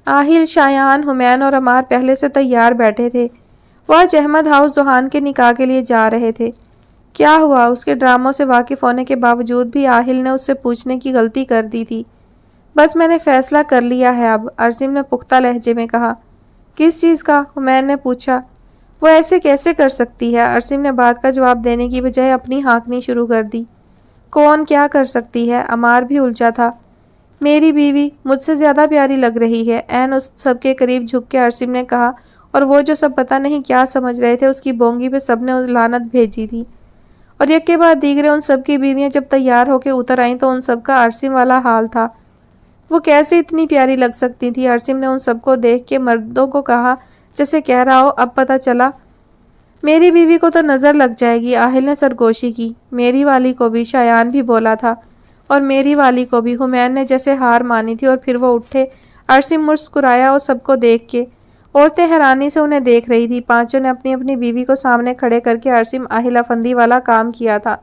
आहिल, शायान, हुमैन और अमार पहले से तैयार बैठे थे। वो आज अहमद हाउस जोहान के निकाह के लिए जा रहे थे। क्या हुआ? उसके ड्रामों से वाकिफ होने के बावजूद भी आहिल ने उससे पूछने की गलती कर दी थी। बस मैंने फैसला कर लिया है अब, अरसिम ने पुख्ता लहजे में कहा। किस चीज़ का? हुमैन ने पूछा। वो ऐसे कैसे कर सकती है? अरसिम ने बात का जवाब देने की बजाय अपनी हाँकनी शुरू कर दी। कौन क्या कर सकती है? अमार भी उलझा था। मेरी बीवी मुझसे ज़्यादा प्यारी लग रही है, ऐन उस सबके करीब झुक के अरसिम ने कहा और वो जो सब पता नहीं क्या समझ रहे थे, उसकी बोंगी पे सबने उस लानत भेजी थी। और एक के बाद दीगरे उन सब की बीवियां जब तैयार होकर उतर आईं तो उन सबका अरसिम वाला हाल था। वो कैसे इतनी प्यारी लग सकती थी। अरसिम ने उन सबको देख के मर्दों को कहा, जैसे कह रहा हो अब पता चला। मेरी बीवी को तो नजर लग जाएगी। आहिल ने सरगोशी की। मेरी वाली को भी, शायान भी बोला था। और मेरी वाली को भी, हुमैन ने जैसे हार मानी थी। और फिर वो उठे। अरसिम मुस्कुराया और सबको देख के। औरतें हैरानी से उन्हें देख रही थी। पांचों ने अपनी अपनी बीवी को सामने खड़े करके अरसिम आहिला फंदी वाला काम किया था।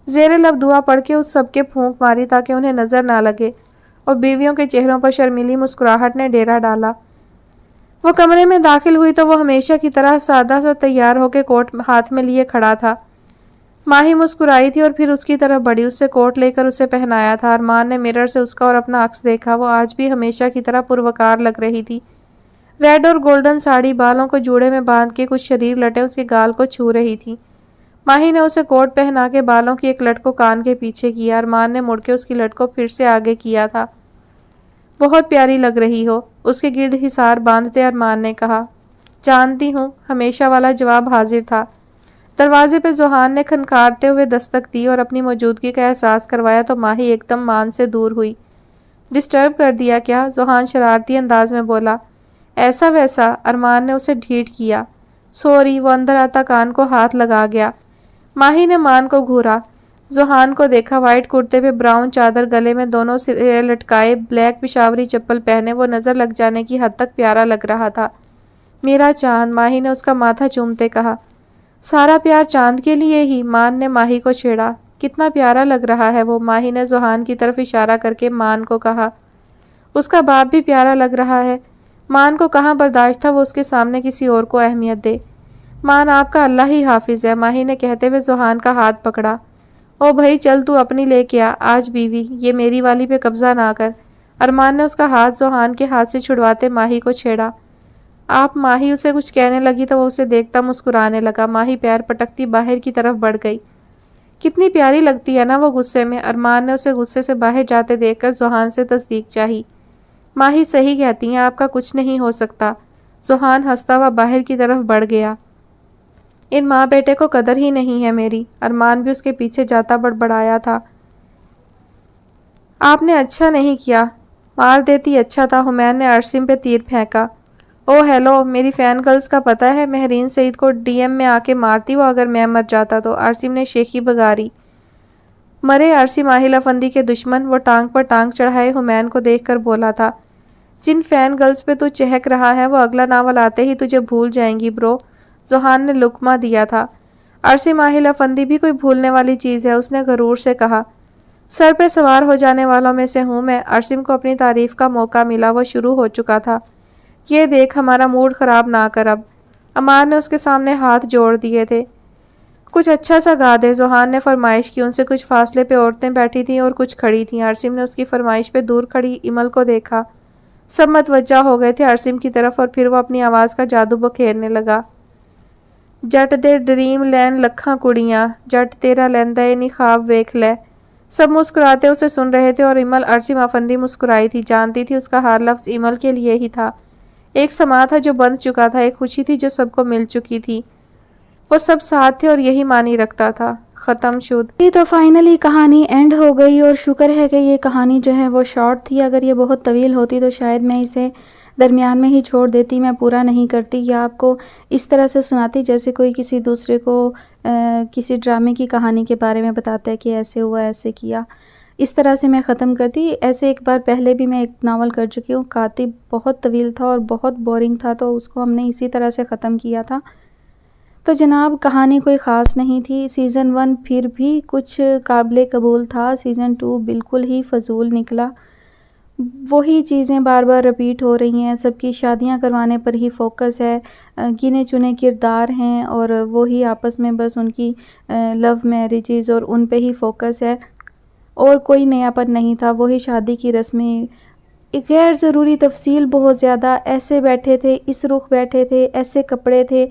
जेरे लब दुआ पढ़ के उस सबके फूंक मारी ताकि उन्हें नजर ना लगे। और बीवियों के चेहरों पर शर्मीली मुस्कुराहट ने डेरा डाला। वो कमरे में दाखिल हुई तो वो हमेशा की तरह सादा सा तैयार होकर कोट हाथ में लिए खड़ा था। माही मुस्कुराई थी और फिर उसकी तरफ बढ़ी। उससे कोट लेकर उसे पहनाया था। अरमान ने मिरर से उसका और अपना अक्स देखा। वो आज भी हमेशा की तरह पुरवकार लग रही थी। रेड और गोल्डन साड़ी, बालों को जूड़े में बांध के कुछ शरीर लटे उसके गाल को छू रही थी। माही ने उसे कोट पहना के बालों की एक लट को कान के पीछे किया। अरमान ने मुड़ के उसकी लट को फिर से आगे किया था। बहुत प्यारी लग रही हो, उसके गिर्द हिसार बांधते अरमान ने कहा। जानती हूँ, हमेशा वाला जवाब हाजिर था। दरवाजे पे जोहान ने खनकारते हुए दस्तक दी और अपनी मौजूदगी का एहसास करवाया तो माही एकदम मान से दूर हुई। डिस्टर्ब कर दिया क्या? जोहान शरारती अंदाज में बोला। ऐसा वैसा, अरमान ने उसे ढीठ किया। सॉरी, वो अंदर आता कान को हाथ लगा गया। माही ने मान को घूरा। जोहान को देखा। वाइट कुर्ते पे ब्राउन चादर, गले में दोनों सिरे लटकाए, ब्लैक पिशावरी चप्पल पहने वो नजर लग जाने की हद तक प्यारा लग रहा था। मेरा चांद, माही ने उसका माथा चूमते कहा। सारा प्यार चांद के लिए ही, मान ने माही को छेड़ा। कितना प्यारा लग रहा है वो, माही ने जोहान की तरफ इशारा करके मान को कहा। उसका बाप भी प्यारा लग रहा है। मान को कहाँ बर्दाश्त था वो उसके सामने किसी और को अहमियत दे। मान आपका अल्लाह ही हाफिज है, माही ने कहते हुए जोहान का हाथ पकड़ा। ओ भाई चल, तू अपनी लेके आ आज बीवी, ये मेरी वाली पे कब्जा ना कर। अरमान ने उसका हाथ जोहान के हाथ से छुड़वाते माही को छेड़ा। आप, माही उसे कुछ कहने लगी तो वो उसे देखता मुस्कुराने लगा। माही पैर पटकती बाहर की तरफ बढ़ गई। कितनी प्यारी लगती है ना वो गुस्से में। अरमान ने उसे गुस्से से बाहर जाते देखकर जोहान से तस्दीक चाही। माही सही कहती हैं, आपका कुछ नहीं हो सकता। जोहान हंसता हुआ बाहर की तरफ बढ़ गया। इन माँ बेटे को कदर ही नहीं है मेरी। अरमान भी उसके पीछे जाता बड़बड़ाया था। आपने अच्छा नहीं किया, मार देती अच्छा था। हुमैन ने अरसिम पे तीर फेंका। ओ हेलो, मेरी फैन गर्ल्स का पता है, महरीन सईद को डीएम में आके मारती वो अगर मैं मर जाता तो। अरसिम ने शेखी बगारी। मरे अरसिम आहिल अफंदी के दुश्मन, वो टांग पर टांग चढ़ाए हुमैन को देखकर बोला था। जिन फैन गर्ल्स पे तू चहक रहा है वो अगला नावल आते ही तुझे भूल जाएंगी ब्रो। जोहान ने लुकमा दिया था। अरसिम आहिल अफंदी भी कोई भूलने वाली चीज़ है, उसने गरूर से कहा। सर पे सवार हो जाने वालों में से हूँ मैं। अरसिम को अपनी तारीफ का मौका मिला, वो शुरू हो चुका था। ये देख, हमारा मूड ख़राब ना कर अब। अमान ने उसके सामने हाथ जोड़ दिए थे। कुछ अच्छा सा गा दे, जोहान ने फरमाइश की। उनसे कुछ फासले पे औरतें बैठी थीं और कुछ खड़ी थीं। अरसिम ने उसकी फरमाइश पे दूर खड़ी इमल को देखा। सब मतवज्जा हो गए थे अरसिम की तरफ और फिर वो अपनी आवाज़ का जादू बखेरने लगा। जट दे ड्रीम लैन लखा कुड़ियाँ, जट तेरा लैंदा ए नी ख्वाब वेख लै। सब मुस्कुराते उसे सुन रहे थे और इमल अरसिम अफंदी मुस्कुराई थी। जानती थी उसका हर लफ्ज़ इमल के लिए ही था। एक समा था जो बंध चुका था, एक खुशी थी जो सबको मिल चुकी थी। वो सब साथ थे और यही मानी रखता था। ख़त्म शुद। ये तो फाइनली कहानी एंड हो गई और शुक्र है कि ये कहानी जो है वो शॉर्ट थी। अगर ये बहुत तवील होती तो शायद मैं इसे दरमियान में ही छोड़ देती, मैं पूरा नहीं करती या आपको इस तरह से सुनाती जैसे कोई किसी दूसरे को किसी ड्रामे की कहानी के बारे में बताता है कि ऐसे हुआ, ऐसे किया। इस तरह से मैं ख़त्म करती। ऐसे एक बार पहले भी मैं एक नावल कर चुकी हूँ, कातिब बहुत तवील था और बहुत बोरिंग था, तो उसको हमने इसी तरह से ख़त्म किया था। तो जनाब, कहानी कोई ख़ास नहीं थी। सीज़न 1 फिर भी कुछ काबिल कबूल था। सीज़न 2 बिल्कुल ही फजूल निकला। वही चीज़ें बार बार रिपीट हो रही हैं। सबकी शादियां करवाने पर ही फोकस है। गिने चुने किरदार हैं और वही आपस में बस उनकी लव मैरिजेज़ और उन पे ही फोकस है और कोई नयापन नहीं था। वही शादी की रस्में, गैर ज़रूरी तफसील बहुत ज़्यादा। ऐसे बैठे थे, इस रुख बैठे थे, ऐसे कपड़े थे,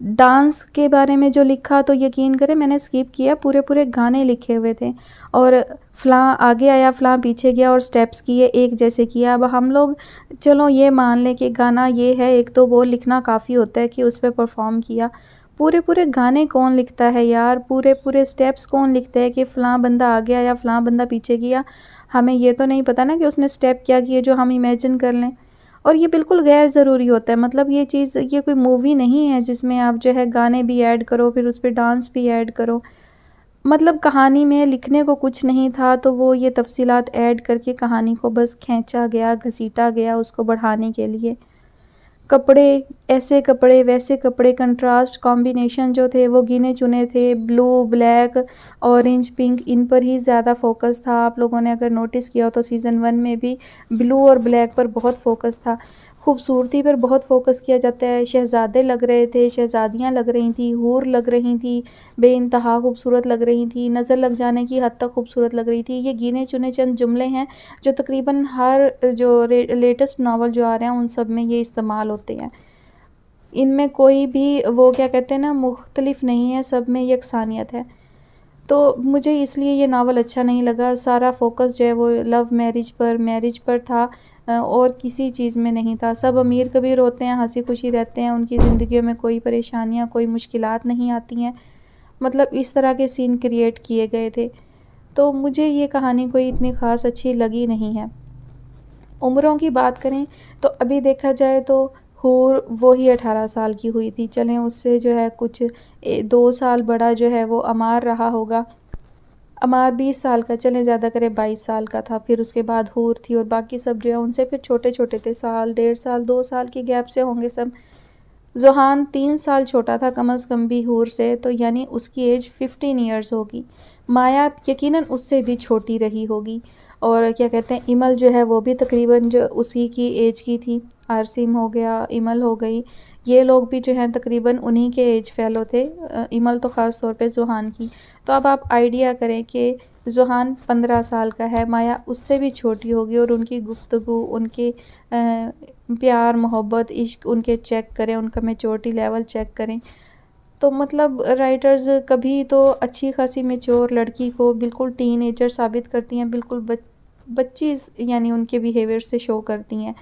डांस के बारे में जो लिखा तो यकीन करें मैंने स्किप किया, पूरे पूरे गाने लिखे हुए थे और फ़लाँ आगे आया फ़लाँ पीछे गया और स्टेप्स किए एक जैसे किया। अब हम लोग चलो ये मान लें कि गाना ये है, एक तो वो लिखना काफ़ी होता है कि उस पे परफ़ॉर्म किया। पूरे पूरे गाने कौन लिखता है यार, पूरे पूरे स्टेप्स कौन लिखता है कि फ़लाँ बंदा आगे आया फ़लाँ बंदा पीछे गया। हमें ये तो नहीं पता ना कि उसने स्टेप क्या किए जो हम इमेजिन कर लें। और ये बिल्कुल गैर ज़रूरी होता है, मतलब ये चीज़, ये कोई मूवी नहीं है जिसमें आप जो है गाने भी ऐड करो फिर उस पे डांस भी ऐड करो। मतलब कहानी में लिखने को कुछ नहीं था तो वो ये तफ़सीलात ऐड करके कहानी को बस खींचा गया, घसीटा गया उसको बढ़ाने के लिए। कपड़े, ऐसे कपड़े, वैसे कपड़े, कंट्रास्ट कॉम्बिनेशन जो थे वो गिने-चुने थे। Blue, black, orange, pink in पर ही ज़्यादा फ़ोकस था। आप लोगों ने अगर नोटिस किया हो तो सीज़न 1 में भी ब्लू और ब्लैक पर बहुत फ़ोकस था। खूबसूरती पर बहुत फ़ोकस किया जाता है। शहज़ादे लग रहे थे, शहज़ादियाँ लग रही थीं, हूर लग रही थीं, बेइंतहा खूबसूरत लग रही थीं, नज़र लग जाने की हद तक खूबसूरत लग रही थी। ये गिने-चुने चंद जुमले हैं जो तकरीबन हर जो लेटेस्ट नावल जो आ रहे हैं उन सब में ये इस्तेमाल होते हैं। इनमें कोई भी वो क्या कहते हैं ना मुख्तलिफ नहीं है, सब में यकसानियत है। तो मुझे इसलिए ये नावल अच्छा नहीं लगा। सारा फ़ोकस जो है वो लव मैरिज पर था और किसी चीज़ में नहीं था। सब अमीर कबीर होते हैं, हँसी-खुशी रहते हैं, उनकी ज़िंदगियों में कोई परेशानियाँ, कोई मुश्किलात नहीं आती हैं। मतलब इस तरह के सीन क्रिएट किए गए थे। तो मुझे ये कहानी कोई इतनी ख़ास अच्छी लगी नहीं है। उम्रों की बात करें तो अभी देखा जाए तो हूर वो ही 18 साल की हुई थी। चलें उससे जो है कुछ 2 साल बड़ा जो है वो अमार रहा होगा। अमार 20 साल का, चलें ज़्यादा करें 22 साल का था। फिर उसके बाद हूर थी और बाकी सब जो है उनसे फिर छोटे-छोटे थे, साल, डेढ़ साल, 2 साल की गैप से होंगे सब। ज़ोहान 3 साल छोटा था कम अज़ कम भी हूर से, तो यानी उसकी एज 15 ईयर्स होगी। माया यकीनन उससे भी छोटी रही होगी और क्या कहते हैं इमल जो है वो भी तकरीबन जो उसी की एज की थी। आरसीम हो गया, इमल हो गई, ये लोग भी जो हैं तकरीबन उन्हीं के एज फ़ेलो थे। इमल तो ख़ास तौर पे ज़ोहान की। तो अब आप आइडिया करें कि ज़ोहान 15 साल का है, माया उससे भी छोटी होगी और उनकी गुफ्तगू, उनके प्यार, मोहब्बत, इश्क उनके चेक करें, उनका मैच्योरिटी लेवल चेक करें। तो मतलब राइटर्स कभी तो अच्छी खासी मैच्योर लड़की को बिल्कुल टीनेजर साबित करती हैं, बिल्कुल बच्ची यानी उनके बिहेवियर से शो करती हैं।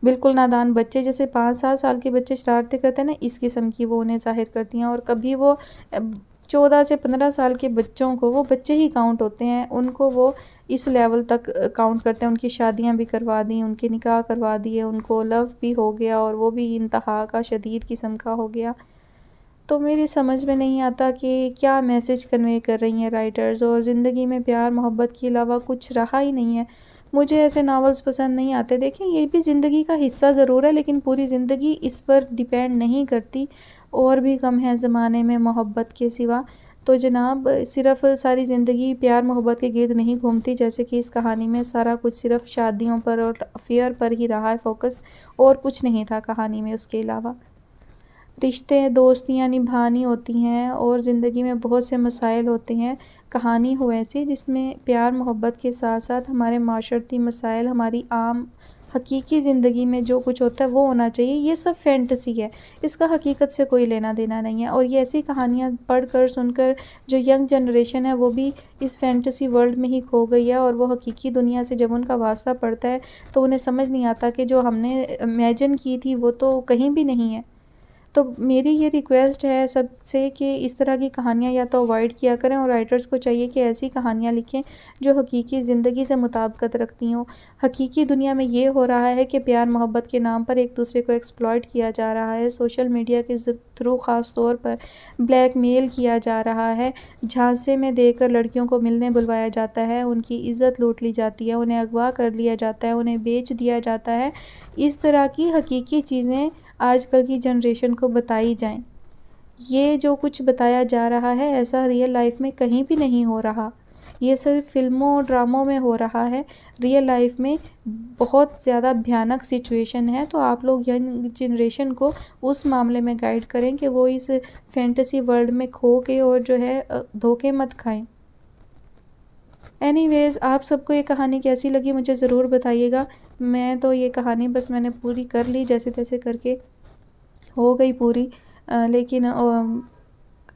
बिल्कुल नादान बच्चे जैसे 5-7 साल के बच्चे शरारतें करते हैं ना, इस किस्म की वो उन्हें ज़ाहिर करती हैं और कभी वो 14 से 15 साल के बच्चों को वो बच्चे ही काउंट होते हैं, उनको वो इस लेवल तक काउंट करते हैं। उनकी शादियाँ भी करवा दी, उनके निकाह करवा दिए, उनको लव भी हो गया और वो भी इंतहा का शदीद किस्म का हो गया। तो मेरी समझ में नहीं आता कि क्या मैसेज कन्वे कर रही हैं राइटर्स और ज़िंदगी में प्यार मोहब्बत के अलावा कुछ रहा ही नहीं है। मुझे ऐसे नावल्स पसंद नहीं आते। देखें ये भी ज़िंदगी का हिस्सा ज़रूर है लेकिन पूरी ज़िंदगी इस पर डिपेंड नहीं करती। और भी कम है ज़माने में मोहब्बत के सिवा। तो जनाब सिर्फ़ सारी ज़िंदगी प्यार मोहब्बत के गिर्द नहीं घूमती, जैसे कि इस कहानी में सारा कुछ सिर्फ़ शादियों पर और अफ़ेयर पर ही रहा है फ़ोकस, और कुछ नहीं था कहानी में उसके अलावा। रिश्ते दोस्तियाँ निभानी होती हैं और ज़िंदगी में बहुत से मसाइल होते हैं। कहानी हो ऐसी जिसमें प्यार मोहब्बत के साथ साथ हमारे माशरती मसाइल, हमारी आम हकीकी ज़िंदगी में जो कुछ होता है वो होना चाहिए। ये सब फैंटेसी है, इसका हकीकत से कोई लेना देना नहीं है। और ये ऐसी कहानियाँ पढ़ कर सुनकर जो यंग जनरेशन है वो भी इस फैंटेसी वर्ल्ड में ही खो गई है और वो हकीकी दुनिया से जब उनका वास्ता पड़ता है तो उन्हें समझ नहीं आता कि जो हमने इमेजिन की थी वो तो कहीं भी नहीं है। तो मेरी ये रिक्वेस्ट है सबसे कि इस तरह की कहानियाँ या तो अवॉइड किया करें और राइटर्स को चाहिए कि ऐसी कहानियाँ लिखें जो हकीकी ज़िंदगी से मुताबिकत रखती हों। हकीकी दुनिया में ये हो रहा है कि प्यार मोहब्बत के नाम पर एक दूसरे को एक्सप्लॉइट किया जा रहा है, सोशल मीडिया के थ्रू ख़ास तौर पर ब्लैकमेल किया जा रहा है, झांसे में देकर लड़कियों को मिलने बुलवाया जाता है, उनकी इज़्ज़त लूट ली जाती है, उन्हें अगवा कर लिया जाता है, उन्हें बेच दिया जाता है। इस तरह की हकीकी चीज़ें आजकल की जनरेशन को बताई जाएँ। ये जो कुछ बताया जा रहा है ऐसा रियल लाइफ़ में कहीं भी नहीं हो रहा। ये सिर्फ़ फ़िल्मों और ड्रामों में हो रहा है। रियल लाइफ़ में बहुत ज़्यादा भयानक सिचुएशन है, तो आप लोग यंग जनरेशन को उस मामले में गाइड करें कि वो इस फैंटेसी वर्ल्ड में खो के और जो है धोखे मत खाएँ। एनीवेज़ आप सबको ये कहानी कैसी लगी मुझे ज़रूर बताइएगा। मैं तो ये कहानी बस मैंने पूरी कर ली जैसे-तैसे करके, हो गई पूरी। लेकिन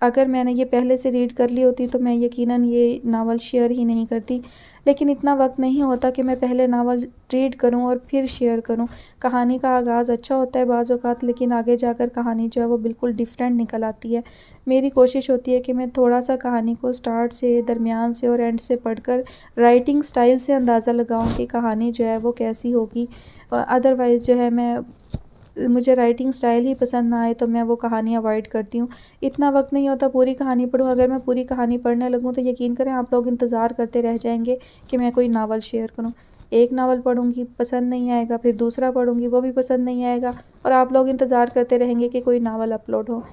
अगर मैंने ये पहले से रीड कर ली होती तो मैं यकीनन ये नावल शेयर ही नहीं करती। लेकिन इतना वक्त नहीं होता कि मैं पहले नावल रीड करूं और फिर शेयर करूं। कहानी का आगाज़ अच्छा होता है बाज़ औक़ात, लेकिन आगे जाकर कहानी जो है वो बिल्कुल डिफरेंट निकल आती है। मेरी कोशिश होती है कि मैं थोड़ा-सा कहानी को स्टार्ट से, दरमियान से और एंड से पढ़कर राइटिंग स्टाइल से अंदाज़ा लगाऊँ कि कहानी जो है वो कैसी होगी। अदरवाइज़ जो है मुझे राइटिंग स्टाइल ही पसंद ना आए तो मैं वो कहानी अवॉइड करती हूँ। इतना वक़्त नहीं होता पूरी कहानी पढूँ। अगर मैं पूरी कहानी पढ़ने लगूँ तो यकीन करें आप लोग इंतज़ार करते रह जाएँगे कि मैं कोई नावल शेयर करूँ। एक नावल पढ़ूँगी, पसंद नहीं आएगा, फिर दूसरा पढ़ूँगी, वो भी पसंद नहीं आएगा और आप लोग इंतज़ार करते रहेंगे कि कोई नावल अपलोड हो।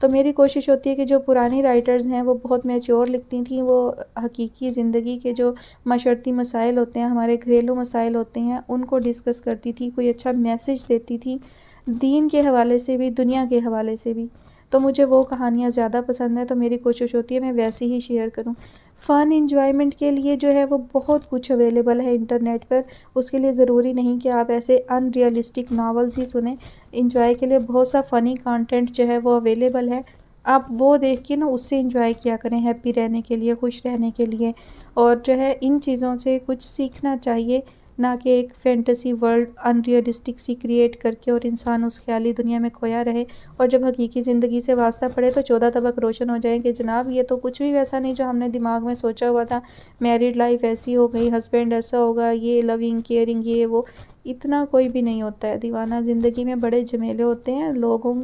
तो मेरी कोशिश होती है कि जो पुरानी राइटर्स हैं वो बहुत मैच्योर लिखती थीं, वो हकीकी ज़िंदगी के जो माशरती मसाइल होते हैं, हमारे घरेलू मसाइल होते हैं, उनको डिस्कस करती थी, कोई अच्छा मैसेज देती थी, दीन के हवाले से भी, दुनिया के हवाले से भी। तो मुझे वो कहानियाँ ज़्यादा पसंद हैं, तो मेरी कोशिश होती है मैं वैसी ही शेयर करूँ। फ़न एन्जॉयमेंट के लिए जो है वो बहुत कुछ अवेलेबल है इंटरनेट पर। उसके लिए ज़रूरी नहीं कि आप ऐसे अनरियलिस्टिक नॉवेल्स ही सुनें। एन्जॉय के लिए बहुत सा फ़नी कंटेंट जो है वो अवेलेबल है। आप वो देख के ना उससे एन्जॉय किया करें, हैप्पी रहने के लिए, खुश रहने के लिए। और जो है इन चीज़ों से कुछ सीखना चाहिए, ना कि एक फैंटेसी वर्ल्ड अनरियलिस्टिक सी क्रिएट करके और इंसान उस ख़याली दुनिया में खोया रहे और जब हकीकी ज़िंदगी से वास्ता पड़े तो 14 तबक रोशन हो जाएँ कि जनाब ये तो कुछ भी वैसा नहीं जो हमने दिमाग में सोचा हुआ था। मैरिड लाइफ़ ऐसी हो गई, हस्बैंड ऐसा होगा, ये लविंग, केयरिंग, ये वो। इतना कोई भी नहीं होता है। दीवाना ज़िंदगी में बड़े झमेले होते हैं, लोगों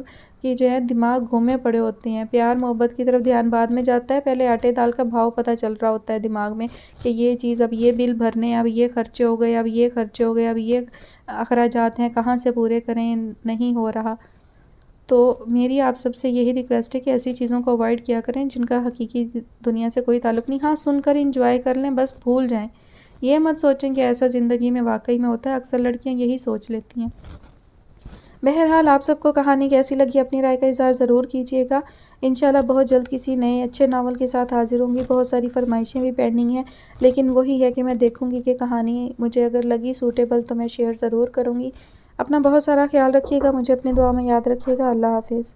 की जो है दिमाग घूमे पड़े होते हैं। प्यार मोहब्बत की तरफ ध्यान बाद में जाता है, पहले आटे दाल का भाव पता चल रहा होता है दिमाग में कि ये चीज़, अब ये बिल भरने हैं, अब ये खर्चे हो गए, अब ये खर्चे हो गए, अब ये अखराजात हैं, कहाँ से पूरे करें, नहीं हो रहा। तो मेरी आप सबसे यही रिक्वेस्ट है कि ऐसी चीज़ों को अवॉइड किया करें जिनका हकीकी दुनिया से कोई ताल्लुक़ नहीं। हाँ, सुनकर एन्जॉय कर लें, बस भूल जाएँ। ये मत सोचें कि ऐसा ज़िंदगी में वाक़ई में होता है, अक्सर लड़कियाँ यही सोच लेती हैं। बहरहाल आप सबको कहानी कैसी लगी अपनी राय का इज़हार ज़रूर कीजिएगा। इंशाल्लाह बहुत जल्द किसी नए अच्छे नावल के साथ हाज़िर होंगी। बहुत सारी फ़रमाइशें भी पेंडिंग हैं, लेकिन वही है कि मैं देखूँगी कि कहानी मुझे अगर लगी सूटेबल तो मैं शेयर ज़रूर करूँगी। अपना बहुत सारा ख़्याल रखिएगा, मुझे अपनी दुआ में याद रखिएगा। अल्लाह हाफ़िज़।